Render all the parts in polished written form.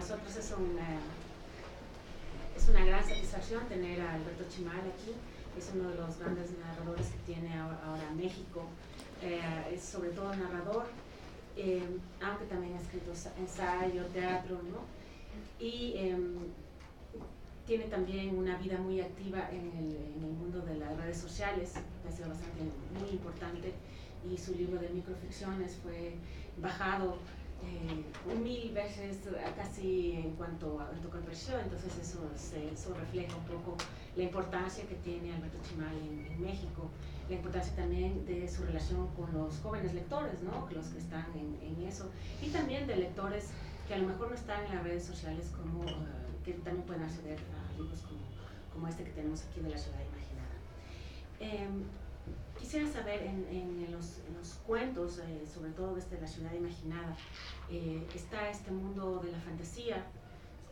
nosotros es una gran satisfacción tener a Alberto Chimal aquí. Es uno de los grandes narradores que tiene ahora México. Es sobre todo narrador, aunque también ha escrito ensayo, teatro, ¿no? Y tiene también una vida muy activa en el mundo de las redes sociales, que ha sido bastante muy importante, y su libro de microficciones fue bajado 1000 veces casi en cuanto al precio. Entonces eso refleja un poco la importancia que tiene Alberto Chimal en México, la importancia también de su relación con los jóvenes lectores, ¿no? Los que están en eso, y también de lectores que a lo mejor no están en las redes sociales, como que también pueden acceder a libros como este que tenemos aquí de La Ciudad Imaginada. Quisiera saber, en los cuentos, sobre todo desde La Ciudad Imaginada, está este mundo de la fantasía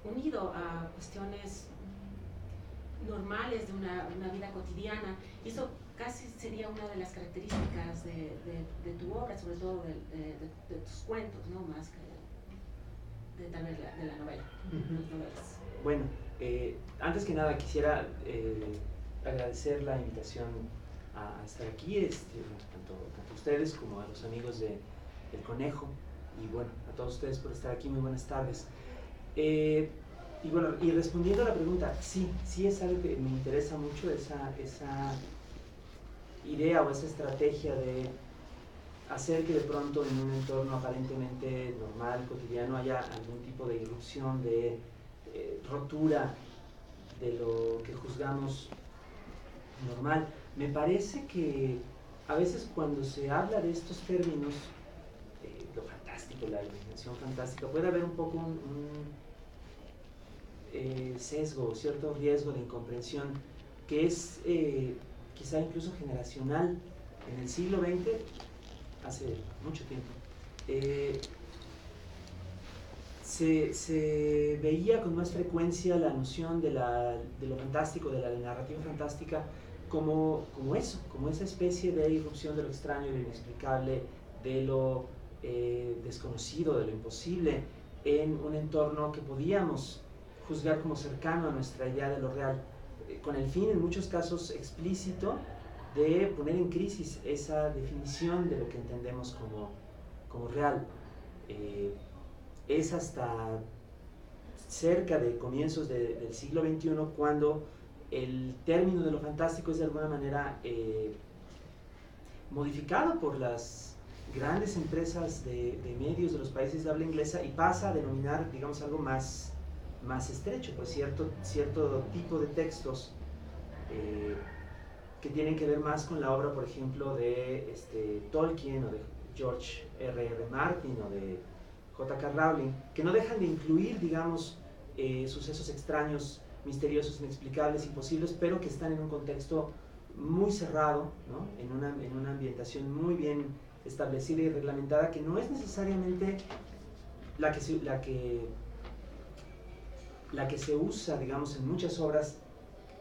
unido a cuestiones normales de una vida cotidiana, y eso casi sería una de las características de tu obra, sobre todo de tus cuentos, ¿no? Más que tal vez de la novela. Bueno, antes que nada quisiera agradecer la invitación a estar aquí, tanto a ustedes como a los amigos del Conejo, y bueno, a todos ustedes por estar aquí. Muy buenas tardes. Y bueno, y respondiendo a la pregunta, sí es algo que me interesa mucho, esa idea o esa estrategia de hacer que de pronto en un entorno aparentemente normal, cotidiano, haya algún tipo de irrupción, de rotura de lo que juzgamos normal. Me parece que a veces cuando se habla de estos términos, lo fantástico, la imaginación fantástica, puede haber un poco un sesgo, cierto riesgo de incomprensión, que es quizá incluso generacional. En el siglo XX, hace mucho tiempo, se veía con más frecuencia la noción de lo fantástico, de la narrativa fantástica, como eso, como esa especie de irrupción de lo extraño, de lo inexplicable, de lo desconocido, de lo imposible, en un entorno que podíamos juzgar como cercano a nuestra idea de lo real, con el fin, en muchos casos explícito, de poner en crisis esa definición de lo que entendemos como real. Es hasta cerca de comienzos del siglo XXI cuando el término de lo fantástico es de alguna manera modificado por las grandes empresas de medios de los países de habla inglesa, y pasa a denominar, digamos, algo más estrecho, pues cierto tipo de textos que tienen que ver más con la obra, por ejemplo, de Tolkien, o de George R.R. Martin, o de J.K. Rowling, que no dejan de incluir, digamos, sucesos extraños, misteriosos, inexplicables, imposibles, pero que están en un contexto muy cerrado, ¿no? en una ambientación muy bien establecida y reglamentada, que no es necesariamente la que se usa, digamos, en muchas obras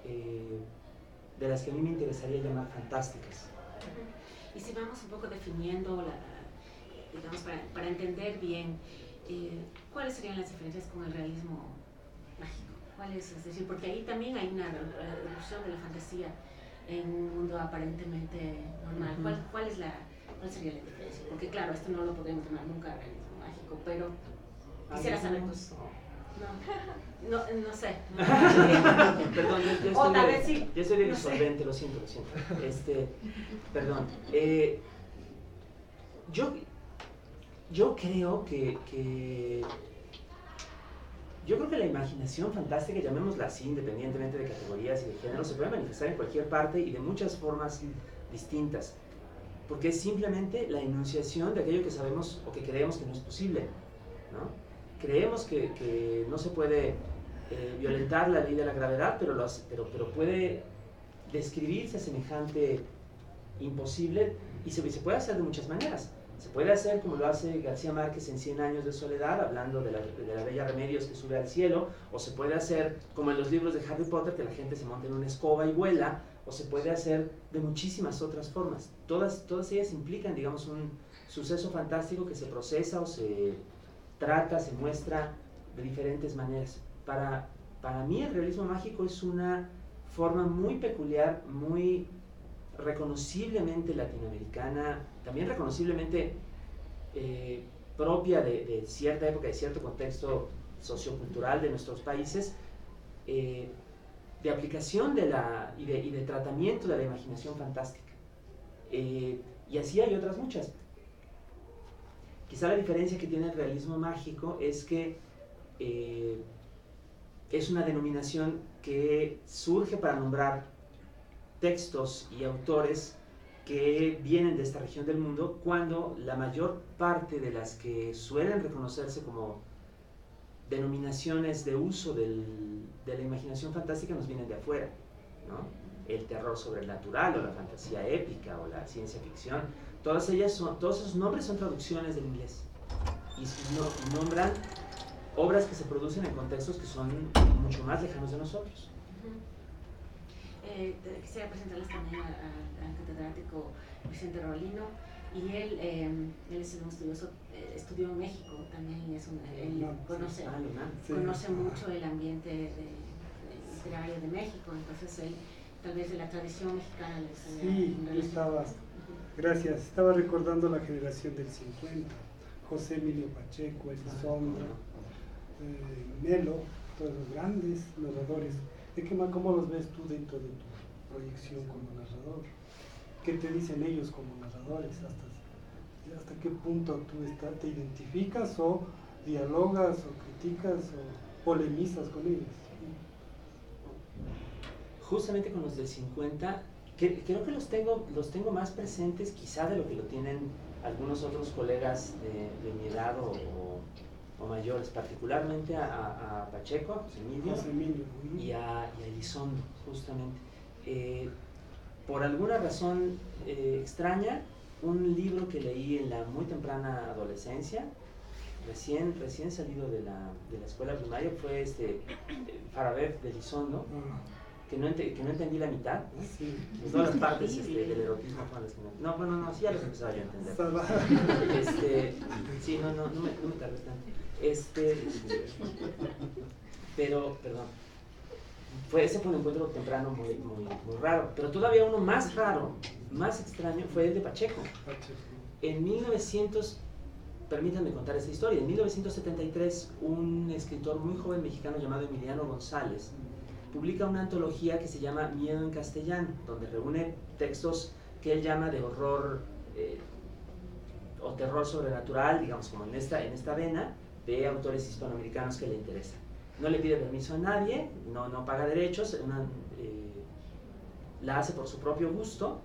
de las que a mí me interesaría llamar fantásticas. Y si vamos un poco definiendo, digamos, para entender bien, ¿cuáles serían las diferencias con el realismo mágico? Es decir, porque ahí también hay una reducción de la fantasía en un mundo aparentemente normal. ¿Cuál sería la diferencia? Porque claro, esto no lo podemos llamar nunca realismo mágico, pero quisiera saber pues. No sé. Perdón, o tal vez sí. Yo soy insolvente, lo siento. Perdón. Yo creo que la imaginación fantástica, llamémosla así, independientemente de categorías y de género, se puede manifestar en cualquier parte y de muchas formas distintas, porque es simplemente la enunciación de aquello que sabemos o que creemos que no es posible, ¿no? Creemos que no se puede violentar la ley de la gravedad, pero puede describirse semejante imposible, y se puede hacer de muchas maneras. Se puede hacer como lo hace García Márquez en 100 años de soledad, hablando de la bella Remedios que sube al cielo, o se puede hacer como en los libros de Harry Potter, que la gente se monta en una escoba y vuela, o se puede hacer de muchísimas otras formas. Todas ellas implican, digamos, un suceso fantástico que se procesa o se trata, se muestra de diferentes maneras. Para mí el realismo mágico es una forma muy peculiar, muy reconociblemente latinoamericana, también reconociblemente propia de cierta época, de cierto contexto sociocultural de nuestros países, de aplicación y de tratamiento de la imaginación fantástica. Y así hay otras muchas. Quizá la diferencia que tiene el realismo mágico es que es una denominación que surge para nombrar textos y autores que vienen de esta región del mundo, cuando la mayor parte de las que suelen reconocerse como denominaciones de uso de la imaginación fantástica nos vienen de afuera, ¿no? El terror sobrenatural, o la fantasía épica, o la ciencia ficción, todos esos nombres son traducciones del inglés y nombran obras que se producen en contextos que son mucho más lejanos de nosotros. Quisiera presentarles también al catedrático Vicente Rolino, y él es un estudioso, estudió en México también, y él conoce mucho el ambiente literario de México, entonces él tal vez de la tradición mexicana estaba recordando la generación del 50, José Emilio Pacheco, Elizondo, Melo, todos los grandes narradores. ¿Cómo los ves tú dentro de tu proyección como narrador? ¿Qué te dicen ellos como narradores? ¿Hasta qué punto tú te identificas o dialogas o criticas o polemizas con ellos? Justamente con los del 50, creo que los tengo más presentes quizá de lo que lo tienen algunos otros colegas de mi edad o mayores, particularmente a Pacheco, a José Emilio y a Elizondo, justamente. Por alguna razón extraña, un libro que leí en la muy temprana adolescencia, recién salido de la escuela primaria, fue Farabef de Elizondo, que no entendí la mitad, ¿no? Sí. Todas las partes del erotismo fueron las que no, sí ya los empezaba yo a entender. Sí, no me tardé tanto. Pero, perdón, ese fue un encuentro temprano muy raro, pero todavía uno más raro, más extraño, fue el de Pacheco. En 1900, permítanme contar esta historia, en 1973 un escritor muy joven mexicano llamado Emiliano González publica una antología que se llama Miedo en Castellano, donde reúne textos que él llama de horror o terror sobrenatural, digamos, como en esta vena de autores hispanoamericanos que le interesan. No le pide permiso a nadie, no paga derechos, la hace por su propio gusto,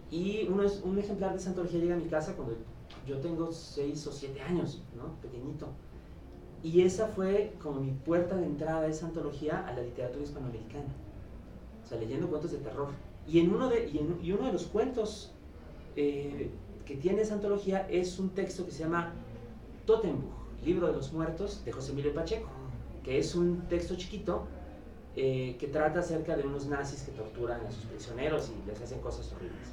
y un ejemplar de esa antología llega a mi casa cuando yo tengo 6 o 7 años, ¿no? Pequeñito. Y esa fue como mi puerta de entrada, esa antología, a la literatura hispanoamericana. O sea, leyendo cuentos de terror. Y uno de los cuentos que tiene esa antología es un texto que se llama Totenbuch, Libro de los Muertos, de José Emilio Pacheco, que es un texto chiquito que trata acerca de unos nazis que torturan a sus prisioneros y les hacen cosas horribles.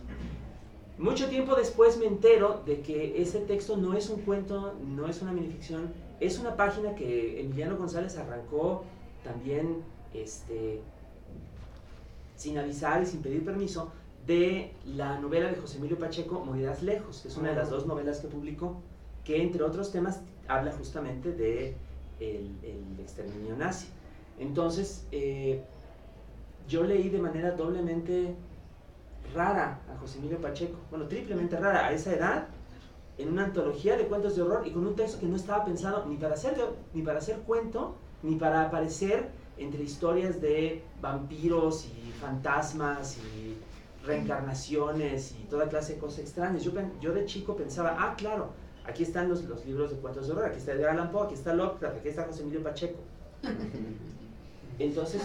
Mucho tiempo después me entero de que ese texto no es un cuento, no es una minificción, es una página que Emiliano González arrancó también sin avisar y sin pedir permiso, de la novela de José Emilio Pacheco, Morirás lejos, que es una de las 2 novelas que publicó, que entre otros temas habla justamente de el exterminio nazi. Entonces, yo leí de manera doblemente rara a José Emilio Pacheco, bueno, triplemente rara a esa edad, en una antología de cuentos de horror y con un texto que no estaba pensado ni para hacer cuento, ni para aparecer entre historias de vampiros y fantasmas y reencarnaciones y toda clase de cosas extrañas. Yo de chico pensaba, claro, aquí están los libros de cuentos de horror, aquí está Edgar Allan Poe, aquí está Lovecraft, aquí está José Emilio Pacheco. Entonces,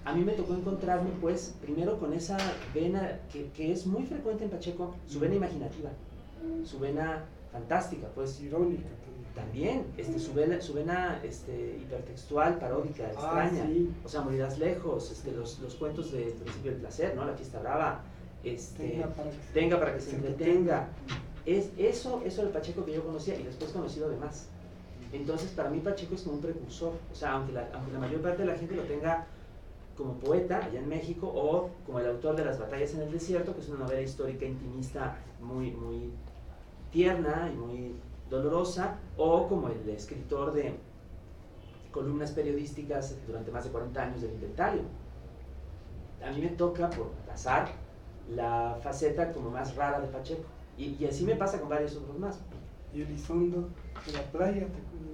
a mí me tocó encontrarme, pues, primero con esa vena que es muy frecuente en Pacheco, su vena imaginativa, su vena fantástica, pues, irónica también, su vena hipertextual, paródica, extraña. Sí. O sea, Morirás lejos, los cuentos de Principio del Placer, ¿no? La Fiesta Brava, Tenga para que se entretenga. Es eso del Pacheco que yo conocía, y después conocí lo demás. Entonces, para mí Pacheco es como un precursor. O sea, aunque la mayor parte de la gente lo tenga como poeta allá en México o como el autor de Las batallas en el desierto, que es una novela histórica intimista muy, muy tierna y muy dolorosa, o como el escritor de columnas periodísticas durante más de 40 años del Inventario. A mí me toca, por pasar, la faceta como más rara de Pacheco. Y así me pasa con varios otros más. Y Elizondo de la playa, ¿te cuento?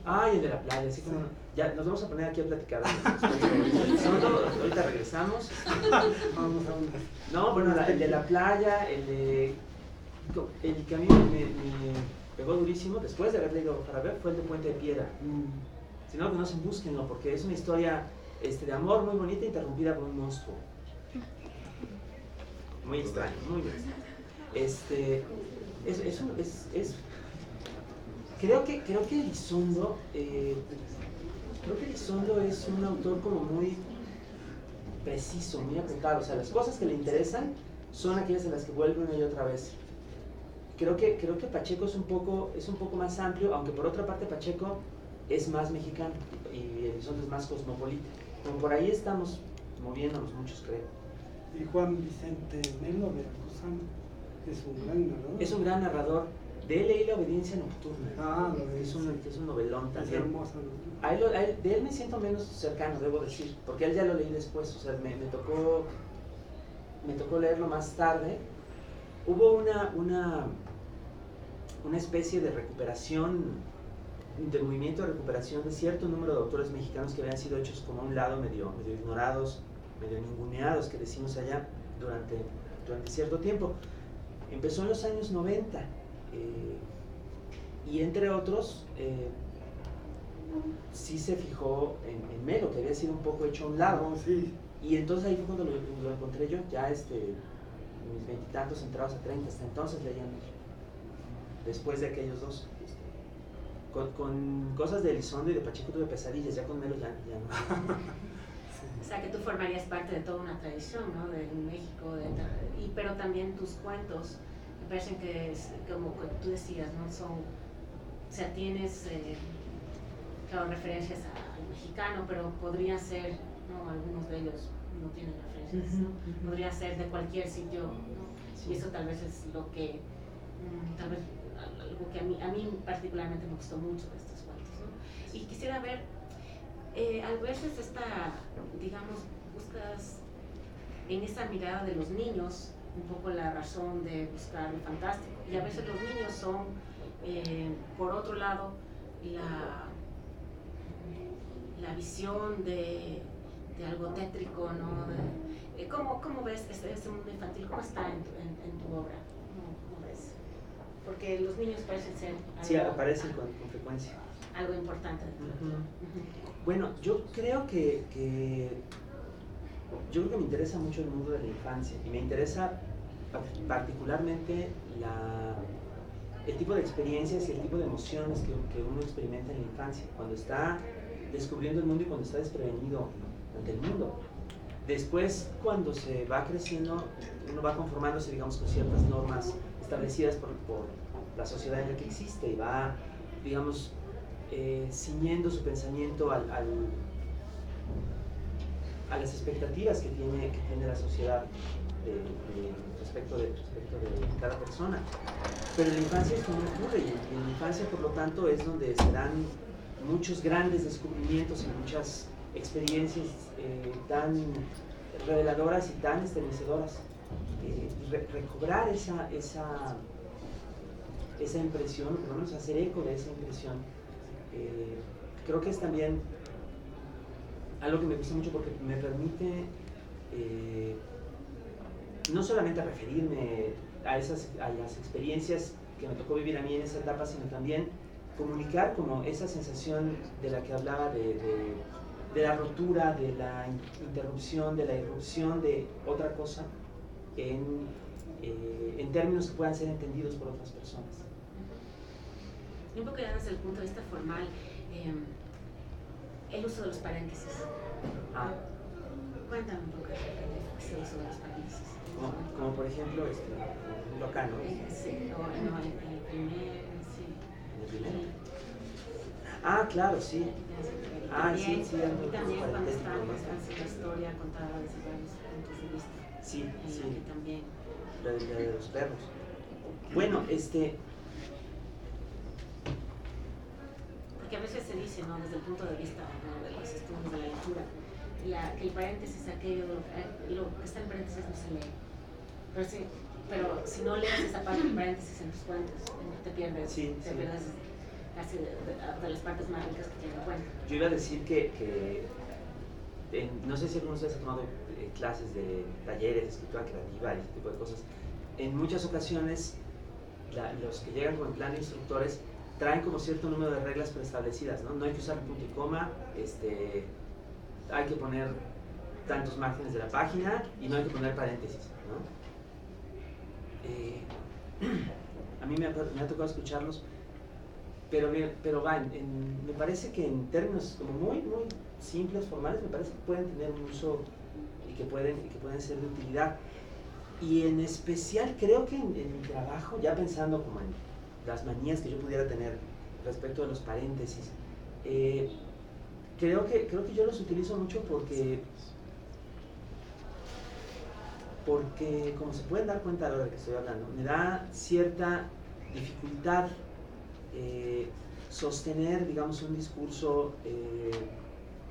Ah, y el de la playa, así como... Sí. Ya, nos vamos a poner aquí a platicar. Ahorita regresamos. Vamos a una. No, bueno, el de la playa, el que a mí me pegó durísimo, después de haber leído para ver, fue el de Puente de Piedra. Si no, que no se búsquenlo, porque es una historia de amor muy bonita, interrumpida por un monstruo. Muy extraño, muy bien. Creo que Elizondo es un autor como muy preciso, muy apretado. O sea, las cosas que le interesan son aquellas en las que vuelve una y otra vez. Creo que Pacheco es un poco más amplio, aunque por otra parte Pacheco es más mexicano y Elizondo es más cosmopolita. Como por ahí estamos moviéndonos muchos, creo. Y Juan Vicente Melo, veracruzano, es un gran narrador. Es un gran narrador. De él leí La obediencia nocturna. Ah, lo es un novelón es también. hermoso, ¿no? De él me siento menos cercano, debo decir, porque él ya lo leí después, o sea, me tocó leerlo más tarde. Hubo una especie de recuperación, de movimiento de recuperación de cierto número de autores mexicanos que habían sido hechos como a un lado medio ignorados, medio ninguneados, que decimos allá, durante cierto tiempo. Empezó en los años 90, y entre otros, sí se fijó en Melo, que había sido un poco hecho a un lado. Oh, sí. Y entonces ahí fue cuando lo encontré yo, ya mis veintitantos entrados a 30, hasta entonces leía Melo. Después de aquellos dos. Con cosas de Elizondo y de Pacheco tuve pesadillas, ya con Melo ya no. O sea, que tú formarías parte de toda una tradición, ¿no? De México, pero también tus cuentos me parecen que, como tú decías, ¿no? O sea, tienes, claro, referencias al mexicano, pero podría ser, ¿no? Algunos de ellos no tienen referencias, ¿no? Podría ser de cualquier sitio, ¿no? Sí. Y eso tal vez es lo que, tal vez algo que a mí particularmente me gustó mucho de estos cuentos, ¿no? Y quisiera ver, a veces digamos, buscas en esa mirada de los niños un poco la razón de buscar lo fantástico, y a veces los niños son, por otro lado, la visión de algo tétrico, ¿no? ¿Cómo ves ese mundo infantil? ¿Cómo está en tu obra? ¿Cómo ves? Porque los niños parecen ser algo, Sí, aparecen con frecuencia. Algo importante. Bueno, yo creo que me interesa mucho el mundo de la infancia, y me interesa particularmente el tipo de experiencias y el tipo de emociones que uno experimenta en la infancia, cuando está descubriendo el mundo y cuando está desprevenido ante el mundo. Después, cuando se va creciendo, uno va conformándose, digamos, con ciertas normas establecidas por la sociedad en la que existe, y va, digamos, ciñendo su pensamiento a las expectativas que tiene la sociedad respecto de cada persona. Pero en la infancia esto no ocurre, y en la infancia, por lo tanto, es donde se dan muchos grandes descubrimientos y muchas experiencias tan reveladoras y tan estremecedoras. Recobrar esa impresión, o por lo menos hacer eco de esa impresión, creo que es también algo que me gusta mucho, porque me permite no solamente referirme a las experiencias que me tocó vivir a mí en esa etapa, sino también comunicar como esa sensación de la que hablaba, de la rotura, de la interrupción, de la irrupción de otra cosa en términos que puedan ser entendidos por otras personas. Y un poco ya desde el punto de vista formal, el uso de los paréntesis. Cuéntame un poco el uso de los paréntesis. Como por ejemplo, lo acá, ¿no? Sí, no, en el primer, sí. ¿En el primero? Ah, claro, sí. Ah, sí, sí, Y algo también cuando parentético, está ¿no? la historia contada desde varios puntos de vista. Sí, sí, Y también. la de los perros. Bueno, Porque a veces se dice, ¿no? Desde el punto de vista, ¿no? de los estudios de la lectura, que el paréntesis, aquello, lo que está en paréntesis no se lee. Pero si no lees esa parte del paréntesis en tus cuentos, te pierdes, sí, te sí. pierdes casi de las partes más ricas que tiene el cuento. Yo iba a decir que no sé si algunos de ustedes han tomado clases de talleres de escritura creativa y ese tipo de cosas. En muchas ocasiones, los que llegan con el plan de instructores traen como cierto número de reglas preestablecidas, ¿no? No hay que usar punto y coma, hay que poner tantos márgenes de la página y no hay que poner paréntesis, ¿no? A mí me ha tocado escucharlos, pero me parece que en términos como muy simples, formales, me parece que pueden tener un uso y que pueden ser de utilidad. Y en especial creo que en mi trabajo, ya pensando como en las manías que yo pudiera tener respecto de los paréntesis, creo que yo los utilizo mucho porque como se pueden dar cuenta a la hora de que estoy hablando, me da cierta dificultad sostener, digamos, un discurso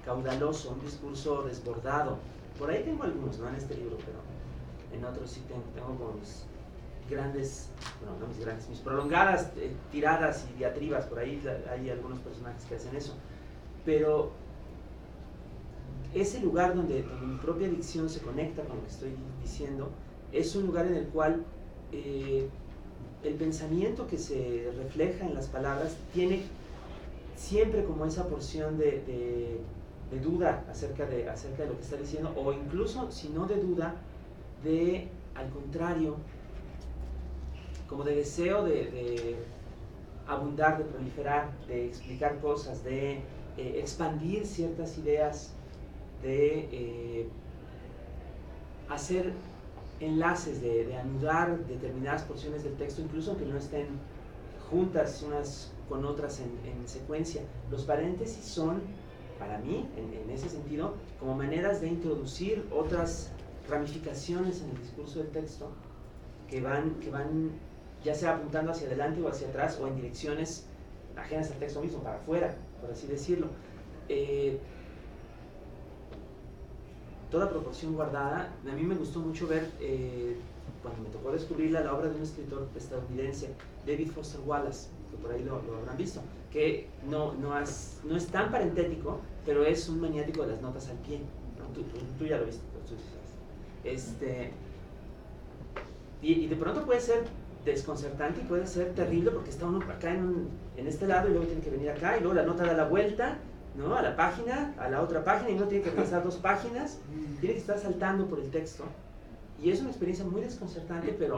caudaloso, un discurso desbordado. Por ahí tengo algunos, no en este libro, pero en otros sí tengo como mis grandes, bueno, no mis grandes, mis prolongadas tiradas y diatribas. Por ahí hay algunos personajes que hacen eso. Pero ese lugar donde mi propia dicción se conecta con lo que estoy diciendo es un lugar en el cual el pensamiento que se refleja en las palabras tiene siempre como esa porción de duda acerca de lo que está diciendo, o incluso, si no de duda, al contrario, como de deseo de abundar, de proliferar, de explicar cosas, de expandir ciertas ideas, de hacer enlaces, de anudar determinadas porciones del texto, incluso aunque no estén juntas unas con otras en secuencia. Los paréntesis son, para mí, en ese sentido, como maneras de introducir otras ramificaciones en el discurso del texto que van ya sea apuntando hacia adelante o hacia atrás, o en direcciones ajenas al texto mismo, para afuera, por así decirlo. Toda proporción guardada. A mí me gustó mucho ver, cuando me tocó descubrir la obra de un escritor estadounidense, David Foster Wallace, que por ahí lo habrán visto, que no es tan parentético, pero es un maniático de las notas al pie, ¿no? Tú ya lo viste, tú sabes. Y de pronto puede ser desconcertante y puede ser terrible, porque está uno acá en este lado y luego tiene que venir acá, y luego la nota da la vuelta, ¿no? A la página, a la otra página, y uno tiene que pasar 2 páginas, tiene que estar saltando por el texto, y es una experiencia muy desconcertante, pero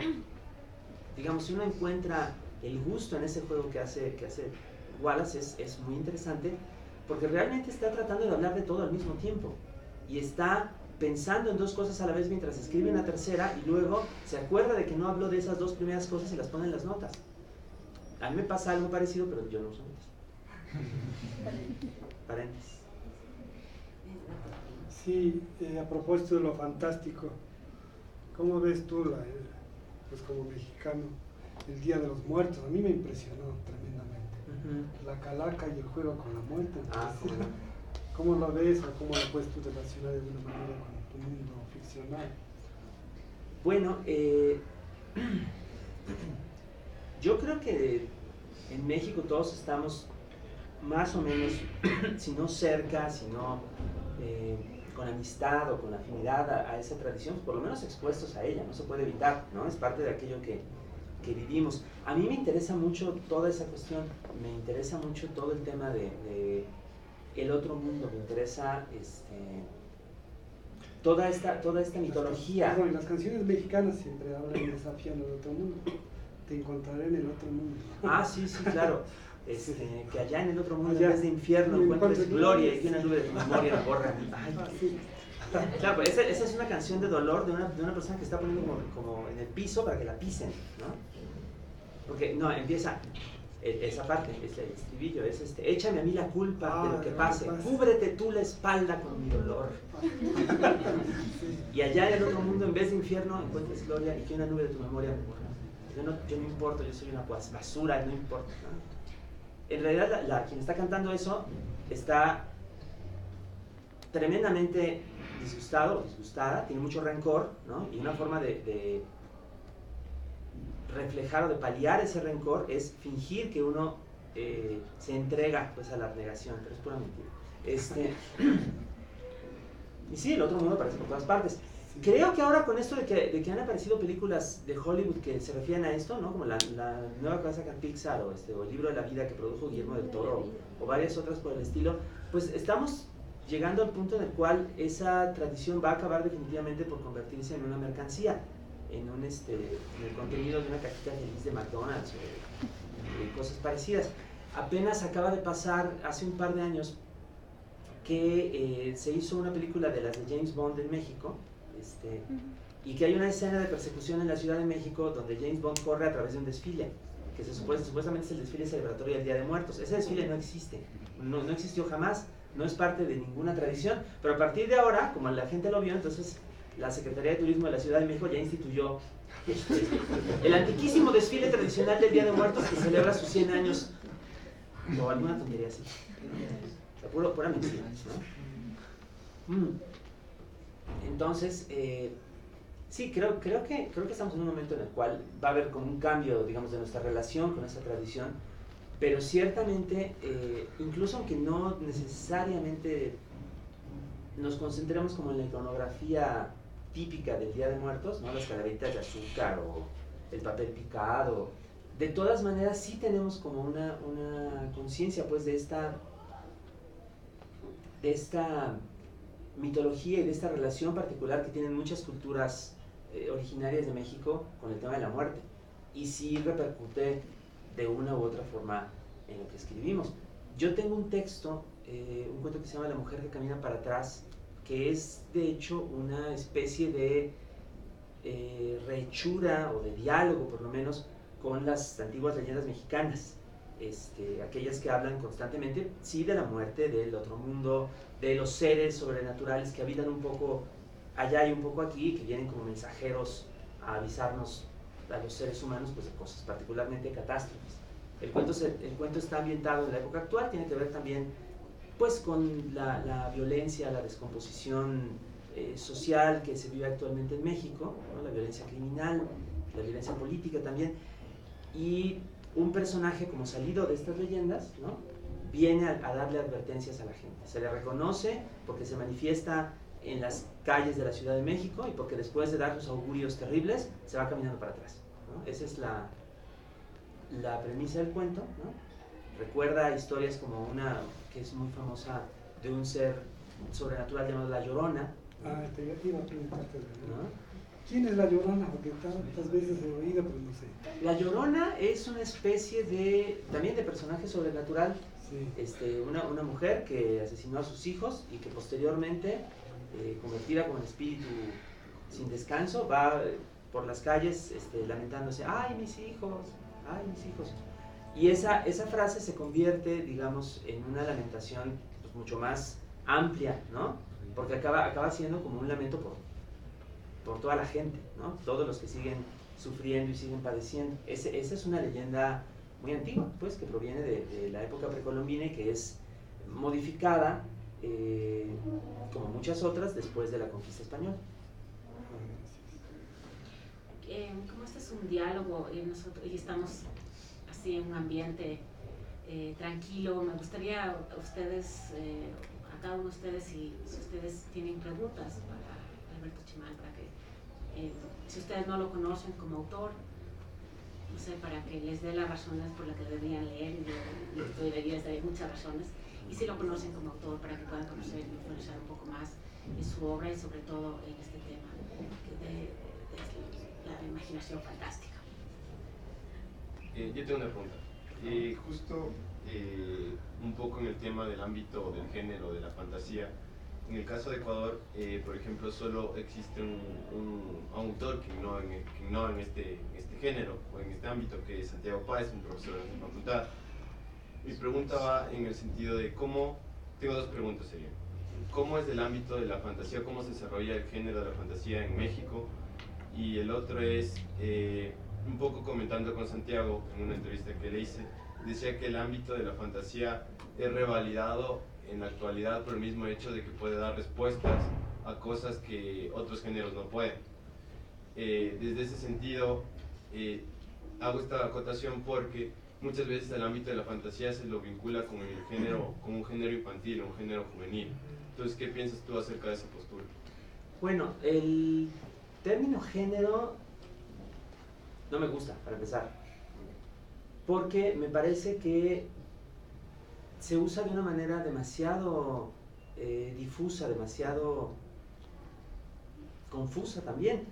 digamos, si uno encuentra el gusto en ese juego que hace Wallace, es muy interesante, porque realmente está tratando de hablar de todo al mismo tiempo, y está pensando en 2 cosas a la vez mientras escribe una tercera, y luego se acuerda de que no habló de esas 2 primeras cosas y las pone en las notas. A mí me pasa algo parecido, pero yo no uso notas. Paréntesis. Sí, a propósito de lo fantástico, ¿cómo ves tú, pues como mexicano, el Día de los Muertos? A mí me impresionó tremendamente. La calaca y el juego con la muerte. ¿Cómo lo ves o cómo lo puedes tú relacionar de alguna manera con tu mundo ficcional? Bueno, yo creo que en México todos estamos más o menos, si no cerca, si no con amistad o con afinidad a esa tradición, por lo menos expuestos a ella, no se puede evitar, ¿no? Es parte de aquello que vivimos. A mí me interesa mucho toda esa cuestión, me interesa mucho todo el tema de el otro mundo, me interesa toda esta mitología. Las canciones mexicanas siempre hablan y desafían al otro mundo. Te encontraré en el otro mundo. Ah, sí, claro. Que allá en el otro mundo, allá, en vez de infierno, encuentres gloria y que una nube de tu memoria la borra. Ay, sí. Claro, pero esa es una canción de dolor de una persona que está poniendo como en el piso para que la pisen, ¿no? Porque no, empieza esa parte, es el estribillo, es échame a mí la culpa de lo que pase, pasa. cúbrete tú la espalda con mi dolor. Y allá en el otro mundo, en vez de infierno, encuentres gloria y que una nube de tu memoria me borra. Yo no importo, yo soy una basura, no importa, ¿no? En realidad, quien está cantando eso está tremendamente disgustado o disgustada, tiene mucho rencor, ¿no? Y una forma de reflejar o de paliar ese rencor es fingir que uno se entrega pues a la abnegación, pero es pura mentira. Y sí, el otro mundo aparece por todas partes. Creo que ahora con esto de que han aparecido películas de Hollywood que se refieren a esto, ¿no? Como la nueva que va a sacar Pixar o el libro de la vida que produjo Guillermo del Toro o varias otras por el estilo, pues estamos llegando al punto en el cual esa tradición va a acabar definitivamente por convertirse en una mercancía, en el contenido de una cajita feliz de McDonald's o cosas parecidas. Apenas acaba de pasar hace un par de años que se hizo una película de las de James Bond en México, y que hay una escena de persecución en la Ciudad de México donde James Bond corre a través de un desfile, que supuestamente es el desfile celebratorio del Día de Muertos. Ese desfile no existe, no existió jamás, no es parte de ninguna tradición, pero a partir de ahora, como la gente lo vio, entonces la Secretaría de Turismo de la Ciudad de México ya instituyó el antiquísimo desfile tradicional del Día de Muertos que celebra sus 100 años, o alguna tontería así. O sea, pura mentira, ¿no? Entonces, sí, creo que estamos en un momento en el cual va a haber como un cambio, digamos, de nuestra relación con esa tradición, pero ciertamente, incluso aunque no necesariamente nos concentremos como en la iconografía típica del Día de Muertos, ¿no? Las calaveritas de azúcar o el papel picado, de todas maneras sí tenemos como una conciencia pues de esta mitología y de esta relación particular que tienen muchas culturas originarias de México con el tema de la muerte, y sí repercute de una u otra forma en lo que escribimos. Yo tengo un texto, un cuento que se llama La mujer que camina para atrás, que es de hecho una especie de rehechura o de diálogo por lo menos con las antiguas leyendas mexicanas, aquellas que hablan constantemente, sí, de la muerte, del otro mundo, de los seres sobrenaturales que habitan un poco allá y un poco aquí, que vienen como mensajeros a avisarnos a los seres humanos pues, de cosas, particularmente catástrofes. El cuento está ambientado en la época actual, tiene que ver también pues, con la violencia, la descomposición social que se vive actualmente en México, ¿no? La violencia criminal, la violencia política también, y un personaje como salido de estas leyendas, ¿no? Viene a darle advertencias a la gente. Se le reconoce porque se manifiesta en las calles de la Ciudad de México y porque después de dar sus augurios terribles se va caminando para atrás, ¿no? Esa es la premisa del cuento, ¿no? Recuerda historias como una que es muy famosa de un ser sobrenatural llamado La Llorona. Te iba a preguntarte, ¿no? ¿Quién es La Llorona? Porque tantas veces he oído, pero no sé. La Llorona es una especie también de personaje sobrenatural. Sí. Una mujer que asesinó a sus hijos y que posteriormente, convertida como en espíritu sin descanso, va por las calles lamentándose, ¡ay, mis hijos! ¡Ay, mis hijos! Y esa frase se convierte, digamos, en una lamentación pues, mucho más amplia, ¿no? Porque acaba siendo como un lamento por toda la gente, ¿no? Todos los que siguen sufriendo y siguen padeciendo. Esa es una leyenda muy antigua, pues, que proviene de la época precolombina y que es modificada, como muchas otras, después de la conquista española. Como este es un diálogo y estamos así en un ambiente tranquilo, me gustaría a ustedes, a cada uno de ustedes, si ustedes tienen preguntas para Alberto Chimal, para que si ustedes no lo conocen como autor, no sé, para que les dé las razones por las que deberían leer, y yo debería dar muchas razones, y si lo conocen como autor, para que puedan conocer y influenciar un poco más en su obra y sobre todo en este tema de la imaginación fantástica. Yo tengo una pregunta. Justo un poco en el tema del ámbito del género, de la fantasía, en el caso de Ecuador, por ejemplo, solo existe un autor que innova en este género o en este ámbito, que es Santiago Páez, un profesor de la facultad. Mi pregunta va en el sentido de cómo, tengo dos preguntas serían. ¿Cómo es el ámbito de la fantasía, cómo se desarrolla el género de la fantasía en México? Y el otro es, un poco comentando con Santiago en una entrevista que le hice, decía que el ámbito de la fantasía es revalidado en la actualidad por el mismo hecho de que puede dar respuestas a cosas que otros géneros no pueden. Desde ese sentido, hago esta acotación porque muchas veces el ámbito de la fantasía se lo vincula con el género, con un género infantil, un género juvenil. Entonces, ¿qué piensas tú acerca de esa postura? Bueno, el término género no me gusta, para empezar, porque me parece que se usa de una manera demasiado difusa, demasiado confusa también.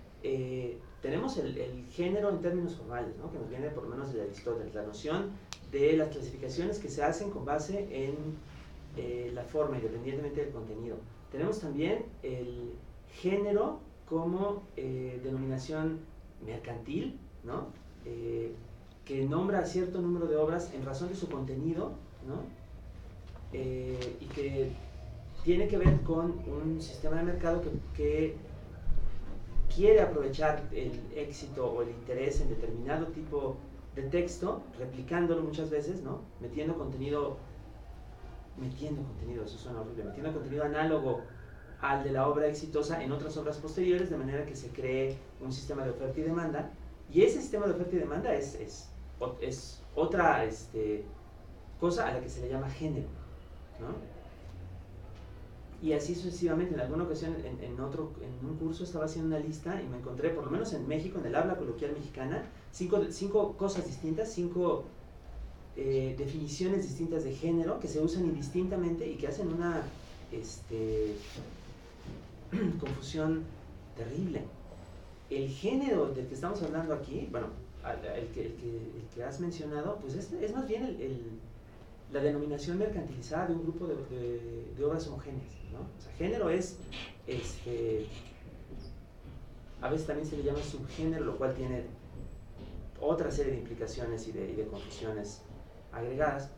Tenemos el género en términos formales, ¿no? Que nos viene por lo menos de Aristóteles, la noción de las clasificaciones que se hacen con base en la forma, independientemente del contenido. Tenemos también el género como denominación mercantil, ¿no? Que nombra a cierto número de obras en razón de su contenido, ¿no? Y que tiene que ver con un sistema de mercado que quiere aprovechar el éxito o el interés en determinado tipo de texto, replicándolo muchas veces, ¿no? Metiendo contenido, eso suena horrible, metiendo contenido análogo al de la obra exitosa en otras obras posteriores, de manera que se cree un sistema de oferta y demanda, y ese sistema de oferta y demanda es otra cosa a la que se le llama género, ¿no? Y así sucesivamente. En alguna ocasión, en un curso estaba haciendo una lista y me encontré, por lo menos en México, en el habla coloquial mexicana, cinco cosas distintas, cinco definiciones distintas de género que se usan indistintamente y que hacen una confusión terrible. El género del que estamos hablando aquí, bueno, el que has mencionado, pues es más bien la denominación mercantilizada de un grupo de obras homogéneas, ¿no? O sea, género es, a veces también se le llama subgénero, lo cual tiene otra serie de implicaciones y de confusiones agregadas.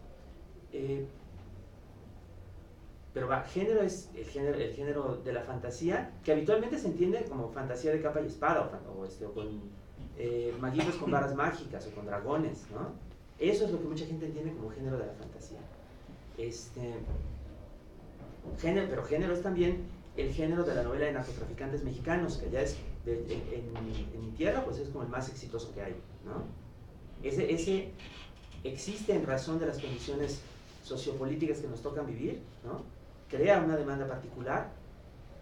Pero género es el género de la fantasía, que habitualmente se entiende como fantasía de capa y espada, o con maguitos con varas mágicas, o con dragones, ¿no? Eso es lo que mucha gente entiende como género de la fantasía. Pero género es también el género de la novela de narcotraficantes mexicanos, que ya es, en mi tierra, pues es como el más exitoso que hay, ¿no? Ese existe en razón de las condiciones sociopolíticas que nos tocan vivir, ¿no? Crea una demanda particular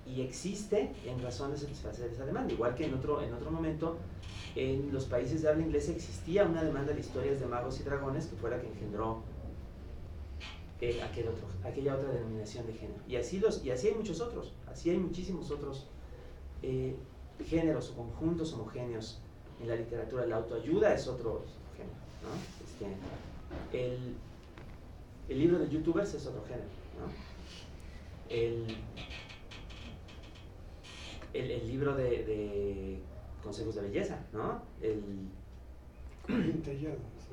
y existe en razón de satisfacer esa demanda, igual que en otro momento en los países de habla inglesa existía una demanda de historias de magos y dragones que fue la que engendró aquella otra denominación de género. Y así hay muchos otros, así hay muchísimos otros géneros o conjuntos homogéneos en la literatura. La autoayuda es otro género, ¿no? El libro de youtubers es otro género, ¿no? El libro de consejos de belleza, ¿no?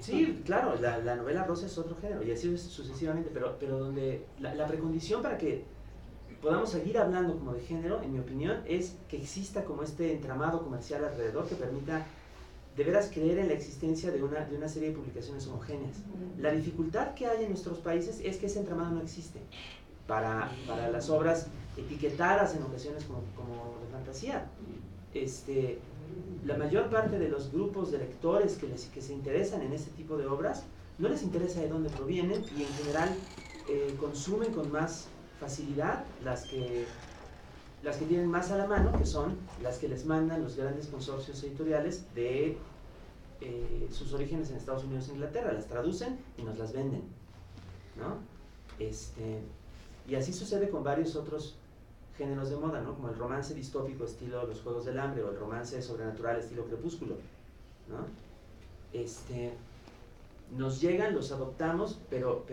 Sí, claro, la novela rosa es otro género, y así sucesivamente, pero donde la precondición para que podamos seguir hablando como de género, en mi opinión, es que exista como este entramado comercial alrededor que permita de veras creer en la existencia de una serie de publicaciones homogéneas. La dificultad que hay en nuestros países es que ese entramado no existe. Para las obras etiquetadas en ocasiones como de fantasía, la mayor parte de los grupos de lectores que se interesan en este tipo de obras no les interesa de dónde provienen, y en general consumen con más facilidad las que tienen más a la mano, que son las que les mandan los grandes consorcios editoriales de sus orígenes en Estados Unidos e Inglaterra. Las traducen y nos las venden, ¿no? Y así sucede con varios otros géneros de moda, ¿no? Como el romance distópico estilo Los Juegos del Hambre, o el romance sobrenatural estilo Crepúsculo, ¿no? Nos llegan, los adoptamos, pero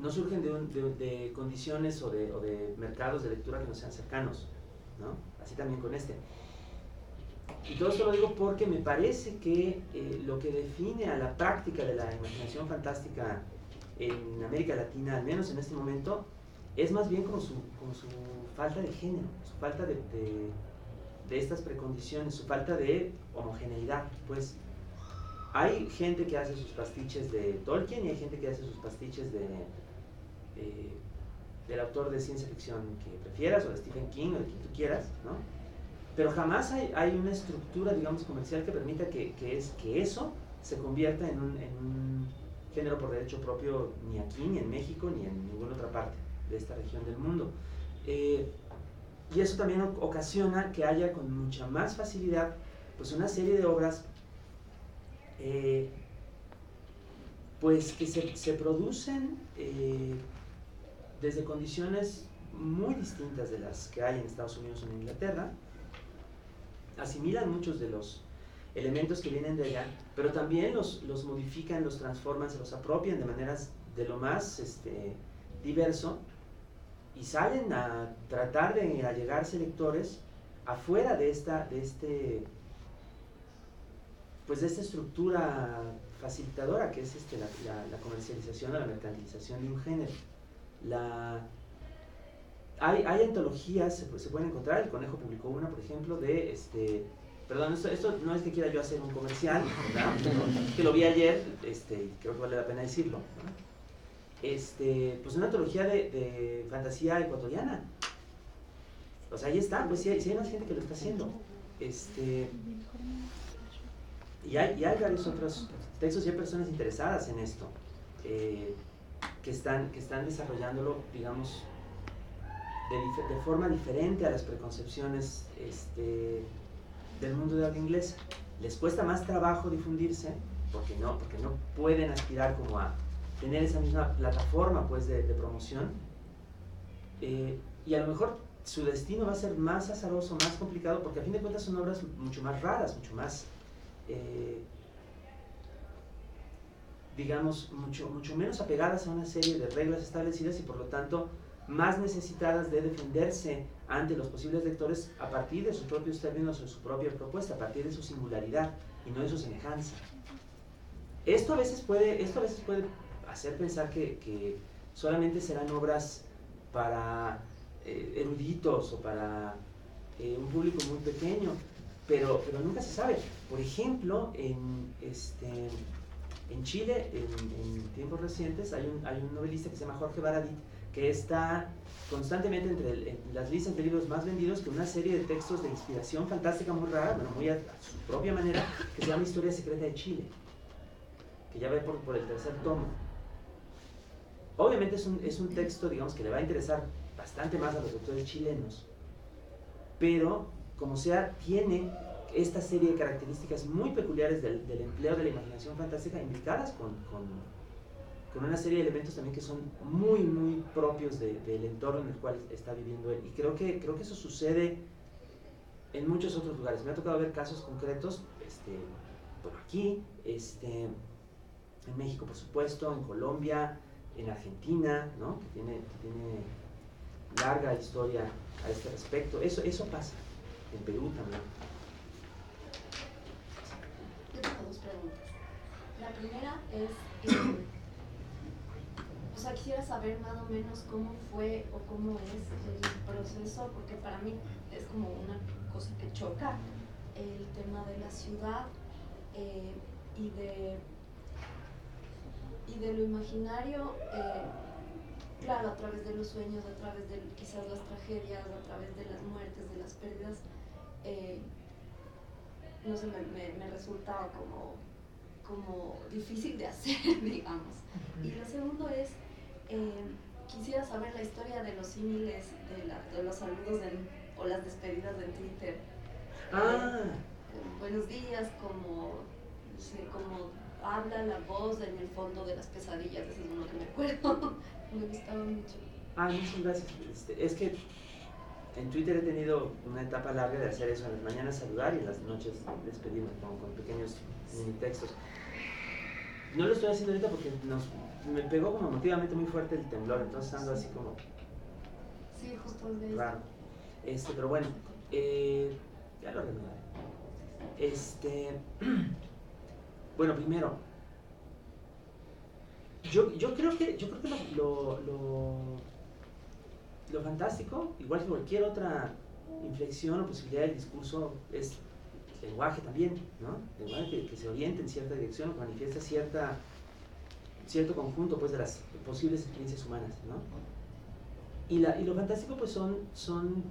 no surgen de condiciones o de mercados de lectura que no sean cercanos, ¿no? Así también con este. Y todo esto lo digo porque me parece que lo que define a la práctica de la imaginación fantástica en América Latina, al menos en este momento, es más bien como su falta de género, su falta de estas precondiciones, su falta de homogeneidad. Pues hay gente que hace sus pastiches de Tolkien y hay gente que hace sus pastiches del autor de ciencia ficción que prefieras, o de Stephen King, o de quien tú quieras, ¿no? Pero jamás hay una estructura, digamos, comercial que permita que eso se convierta en un género por derecho propio, ni aquí, ni en México, ni en ninguna otra parte de esta región del mundo. Y eso también ocasiona que haya con mucha más facilidad pues una serie de obras pues que se producen desde condiciones muy distintas de las que hay en Estados Unidos o en Inglaterra, asimilan muchos de los elementos que vienen de allá, pero también los modifican, los transforman, se los apropian de maneras de lo más diverso, y salen a tratar de allegarse lectores afuera de esta estructura facilitadora que es la comercialización o la mercantilización de un género. Hay antologías, se pueden encontrar. El Conejo publicó una, por ejemplo, perdón, esto no es que quiera yo hacer un comercial, ¿verdad? Que lo vi ayer, creo que vale la pena decirlo, ¿no? Pues una antología de fantasía ecuatoriana. O sea, ahí está, pues sí hay más gente que lo está haciendo. Y hay varios otros textos y hay personas interesadas en esto, que están desarrollándolo, digamos, de forma diferente a las preconcepciones del mundo de habla inglesa. Les cuesta más trabajo difundirse porque no pueden aspirar como a tener esa misma plataforma pues de promoción, y a lo mejor su destino va a ser más azaroso, más complicado, porque a fin de cuentas son obras mucho más raras, mucho más digamos mucho menos apegadas a una serie de reglas establecidas, y por lo tanto más necesitadas de defenderse ante los posibles lectores a partir de sus propios términos o su propia propuesta, a partir de su singularidad y no de su semejanza. Esto a veces puede hacer pensar que solamente serán obras para eruditos o para un público muy pequeño, pero nunca se sabe. Por ejemplo, en Chile, en tiempos recientes, hay un novelista que se llama Jorge Baradit, que está constantemente en las listas de libros más vendidos, con una serie de textos de inspiración fantástica muy rara, bueno, muy a su propia manera, que se llama Historia Secreta de Chile, que ya va por el tercer tomo. Obviamente es un texto, digamos, que le va a interesar bastante más a los lectores chilenos, pero como sea, tiene esta serie de características muy peculiares del empleo de la imaginación fantástica, implicadas con una serie de elementos también que son muy, muy propios del entorno en el cual está viviendo él. Y creo que eso sucede en muchos otros lugares. Me ha tocado ver casos concretos, bueno, aquí, en México, por supuesto, en Colombia, en Argentina, ¿no? que tiene larga historia a este respecto. Eso pasa en Perú también. Yo tengo dos preguntas. La primera es, o sea, quisiera saber más o menos cómo fue o cómo es el proceso, porque para mí es como una cosa que choca el tema de la ciudad y de lo imaginario, claro, a través de los sueños, a través de quizás las tragedias, a través de las muertes, de las pérdidas, no sé, me resulta como difícil de hacer, digamos. Y lo segundo es, quisiera saber la historia de los símiles, de los saludos o las despedidas en Twitter. Buenos días, como habla la voz en el fondo de las pesadillas, eso es uno que me acuerdo. Me gustaba mucho. Muchas gracias. Es que en Twitter he tenido una etapa larga de hacer eso, en las mañanas saludar y en las noches despedirme con pequeños mini textos. No lo estoy haciendo ahorita porque me pegó como emotivamente muy fuerte el temblor, entonces ando así como Sí, justo de raro. Pero bueno, ya lo reanudaré. Bueno, primero, yo creo que lo fantástico, igual que cualquier otra inflexión o posibilidad del discurso, es lenguaje también, ¿no? Lenguaje que se orienta en cierta dirección o que manifiesta cierto conjunto, pues, de las posibles experiencias humanas, ¿no? Y lo fantástico, pues, son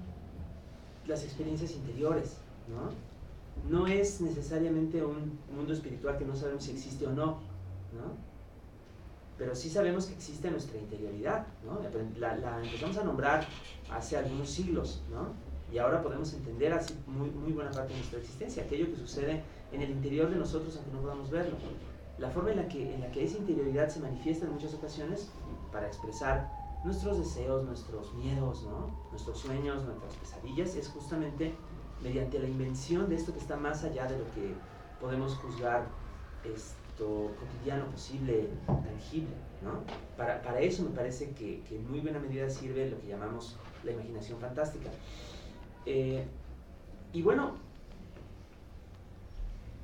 las experiencias interiores, ¿no? No es necesariamente un mundo espiritual que no sabemos si existe o no, ¿no? Pero sí sabemos que existe nuestra interioridad, ¿no? La empezamos a nombrar hace algunos siglos, ¿no? Y ahora podemos entender así muy buena parte de nuestra existencia, aquello que sucede en el interior de nosotros aunque no podamos verlo. La forma en la que esa interioridad se manifiesta en muchas ocasiones para expresar nuestros deseos, nuestros miedos, ¿no? Nuestros sueños, nuestras pesadillas, es justamente mediante la invención de esto que está más allá de lo que podemos juzgar cotidiano, posible, tangible, ¿no? Para eso me parece que en muy buena medida sirve lo que llamamos la imaginación fantástica. Y bueno,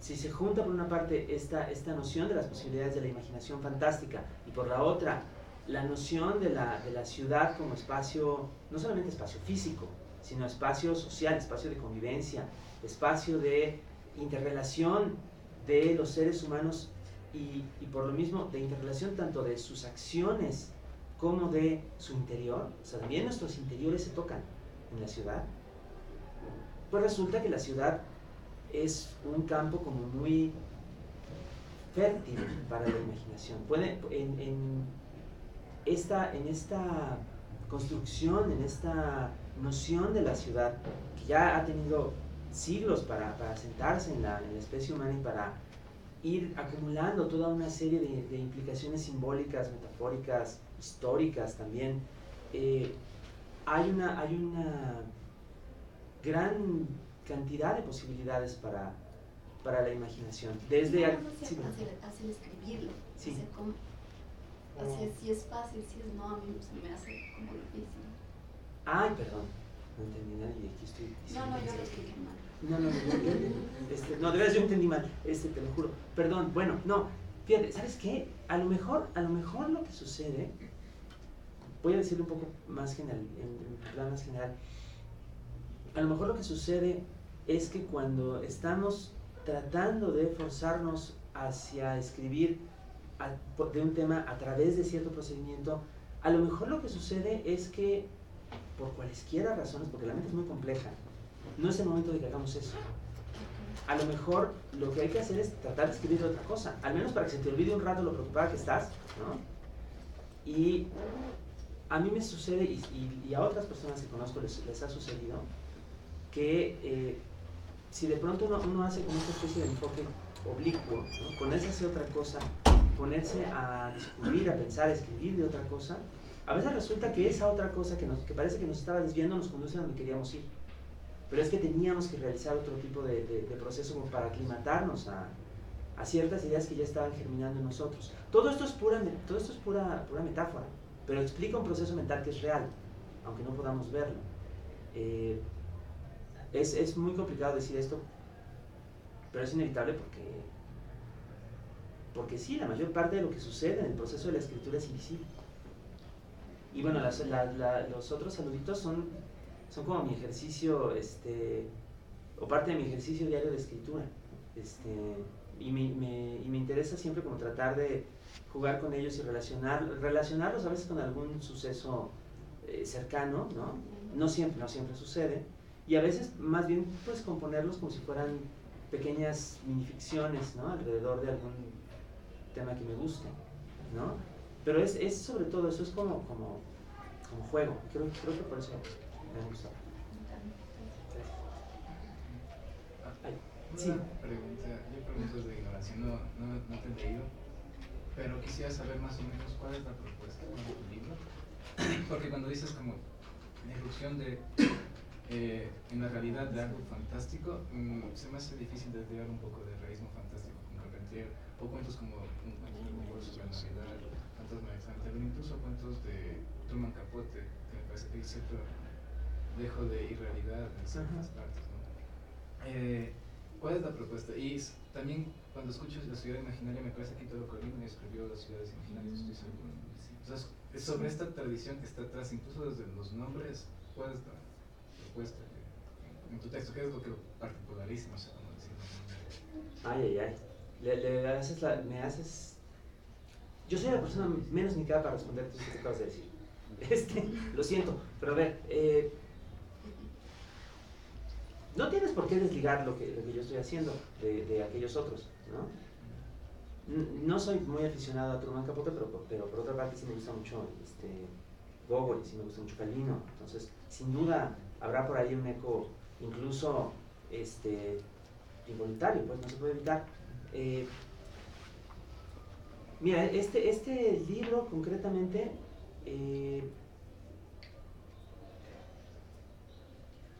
si se junta por una parte esta noción de las posibilidades de la imaginación fantástica y por la otra la noción de la ciudad como espacio, no solamente espacio físico, sino espacio social, espacio de convivencia, espacio de interrelación de los seres humanos y por lo mismo de interrelación tanto de sus acciones como de su interior, o sea, también nuestros interiores se tocan en la ciudad, pues resulta que la ciudad es un campo como muy fértil para la imaginación. En esta construcción, en esta noción de la ciudad, que ya ha tenido siglos para asentarse en la especie humana y para ir acumulando toda una serie de implicaciones simbólicas, metafóricas, históricas también, hay una gran cantidad de posibilidades para la imaginación. Desde fácil escribirlo. Sí. O sea, como, si es fácil, si es no, a mí se me hace como difícil. Ay, perdón, no entendí nada y aquí estoy diciendo. No, yo lo expliqué mal. No, de verdad yo entendí mal, te lo juro. Perdón, bueno, no, fíjate, ¿sabes qué? A lo mejor lo que sucede, voy a decirlo un poco más general, en plan más general, a lo mejor lo que sucede es que cuando estamos tratando de forzarnos hacia escribir de un tema a través de cierto procedimiento, a lo mejor lo que sucede es que por cualesquiera razones, porque la mente es muy compleja, no es el momento de que hagamos eso. A lo mejor lo que hay que hacer es tratar de escribir otra cosa, al menos para que se te olvide un rato lo preocupada que estás, ¿no? Y a mí me sucede, y a otras personas que conozco les ha sucedido, que si de pronto uno hace como esta especie de enfoque oblicuo, ¿no? Ponerse a hacer otra cosa, ponerse a descubrir, a pensar, a escribir de otra cosa, a veces resulta que esa otra cosa que parece que nos estaba desviando nos conduce a donde queríamos ir. Pero es que teníamos que realizar otro tipo de proceso como para aclimatarnos a ciertas ideas que ya estaban germinando en nosotros. Todo esto es pura metáfora, pero explica un proceso mental que es real, aunque no podamos verlo. Es muy complicado decir esto, pero es inevitable porque sí, la mayor parte de lo que sucede en el proceso de la escritura es invisible. Y bueno, los otros saluditos son como mi ejercicio, o parte de mi ejercicio diario de escritura. Y me interesa siempre como tratar de jugar con ellos y relacionarlos a veces con algún suceso cercano, ¿no? No siempre sucede. Y a veces más bien pues componerlos como si fueran pequeñas minificciones, ¿no? Alrededor de algún tema que me guste, ¿no? Pero es sobre todo eso, es como juego. Creo que por eso me gusta. Sí. Una pregunta, yo pregunto de ignorancia, no te he leído, pero quisiera saber más o menos cuál es la propuesta de tu libro, porque cuando dices como la irrupción en la realidad de algo fantástico, se me hace difícil desviar un poco del realismo fantástico, como Carpentier, o cuentos como Un cuento sobre Navidad, Fantasma cuentos de Truman Capote, que me parece que hay cierto dejo de irrealidad en ciertas partes, ¿no? ¿Cuál es la propuesta? Y también cuando escucho La ciudad imaginaria, me parece que Italo Calvino escribió Las ciudades imaginarias, estoy seguro. Entonces, sobre esta tradición que está atrás, incluso desde los nombres, ¿cuál es la propuesta en tu texto? ¿Qué es lo que lo particulariza? No sé cómo decirlo. Ay, ay, ay. Me haces... Yo soy la persona menos indicada para responder todo esto que acabas de decir. Lo siento, pero a ver, no tienes por qué desligar lo que yo estoy haciendo de aquellos otros, ¿no? No soy muy aficionado a Truman Capote, pero por otra parte sí me gusta mucho Gogol, sí me gusta mucho Calvino. Entonces, sin duda, habrá por ahí un eco, incluso involuntario, pues no se puede evitar. Mira, este libro concretamente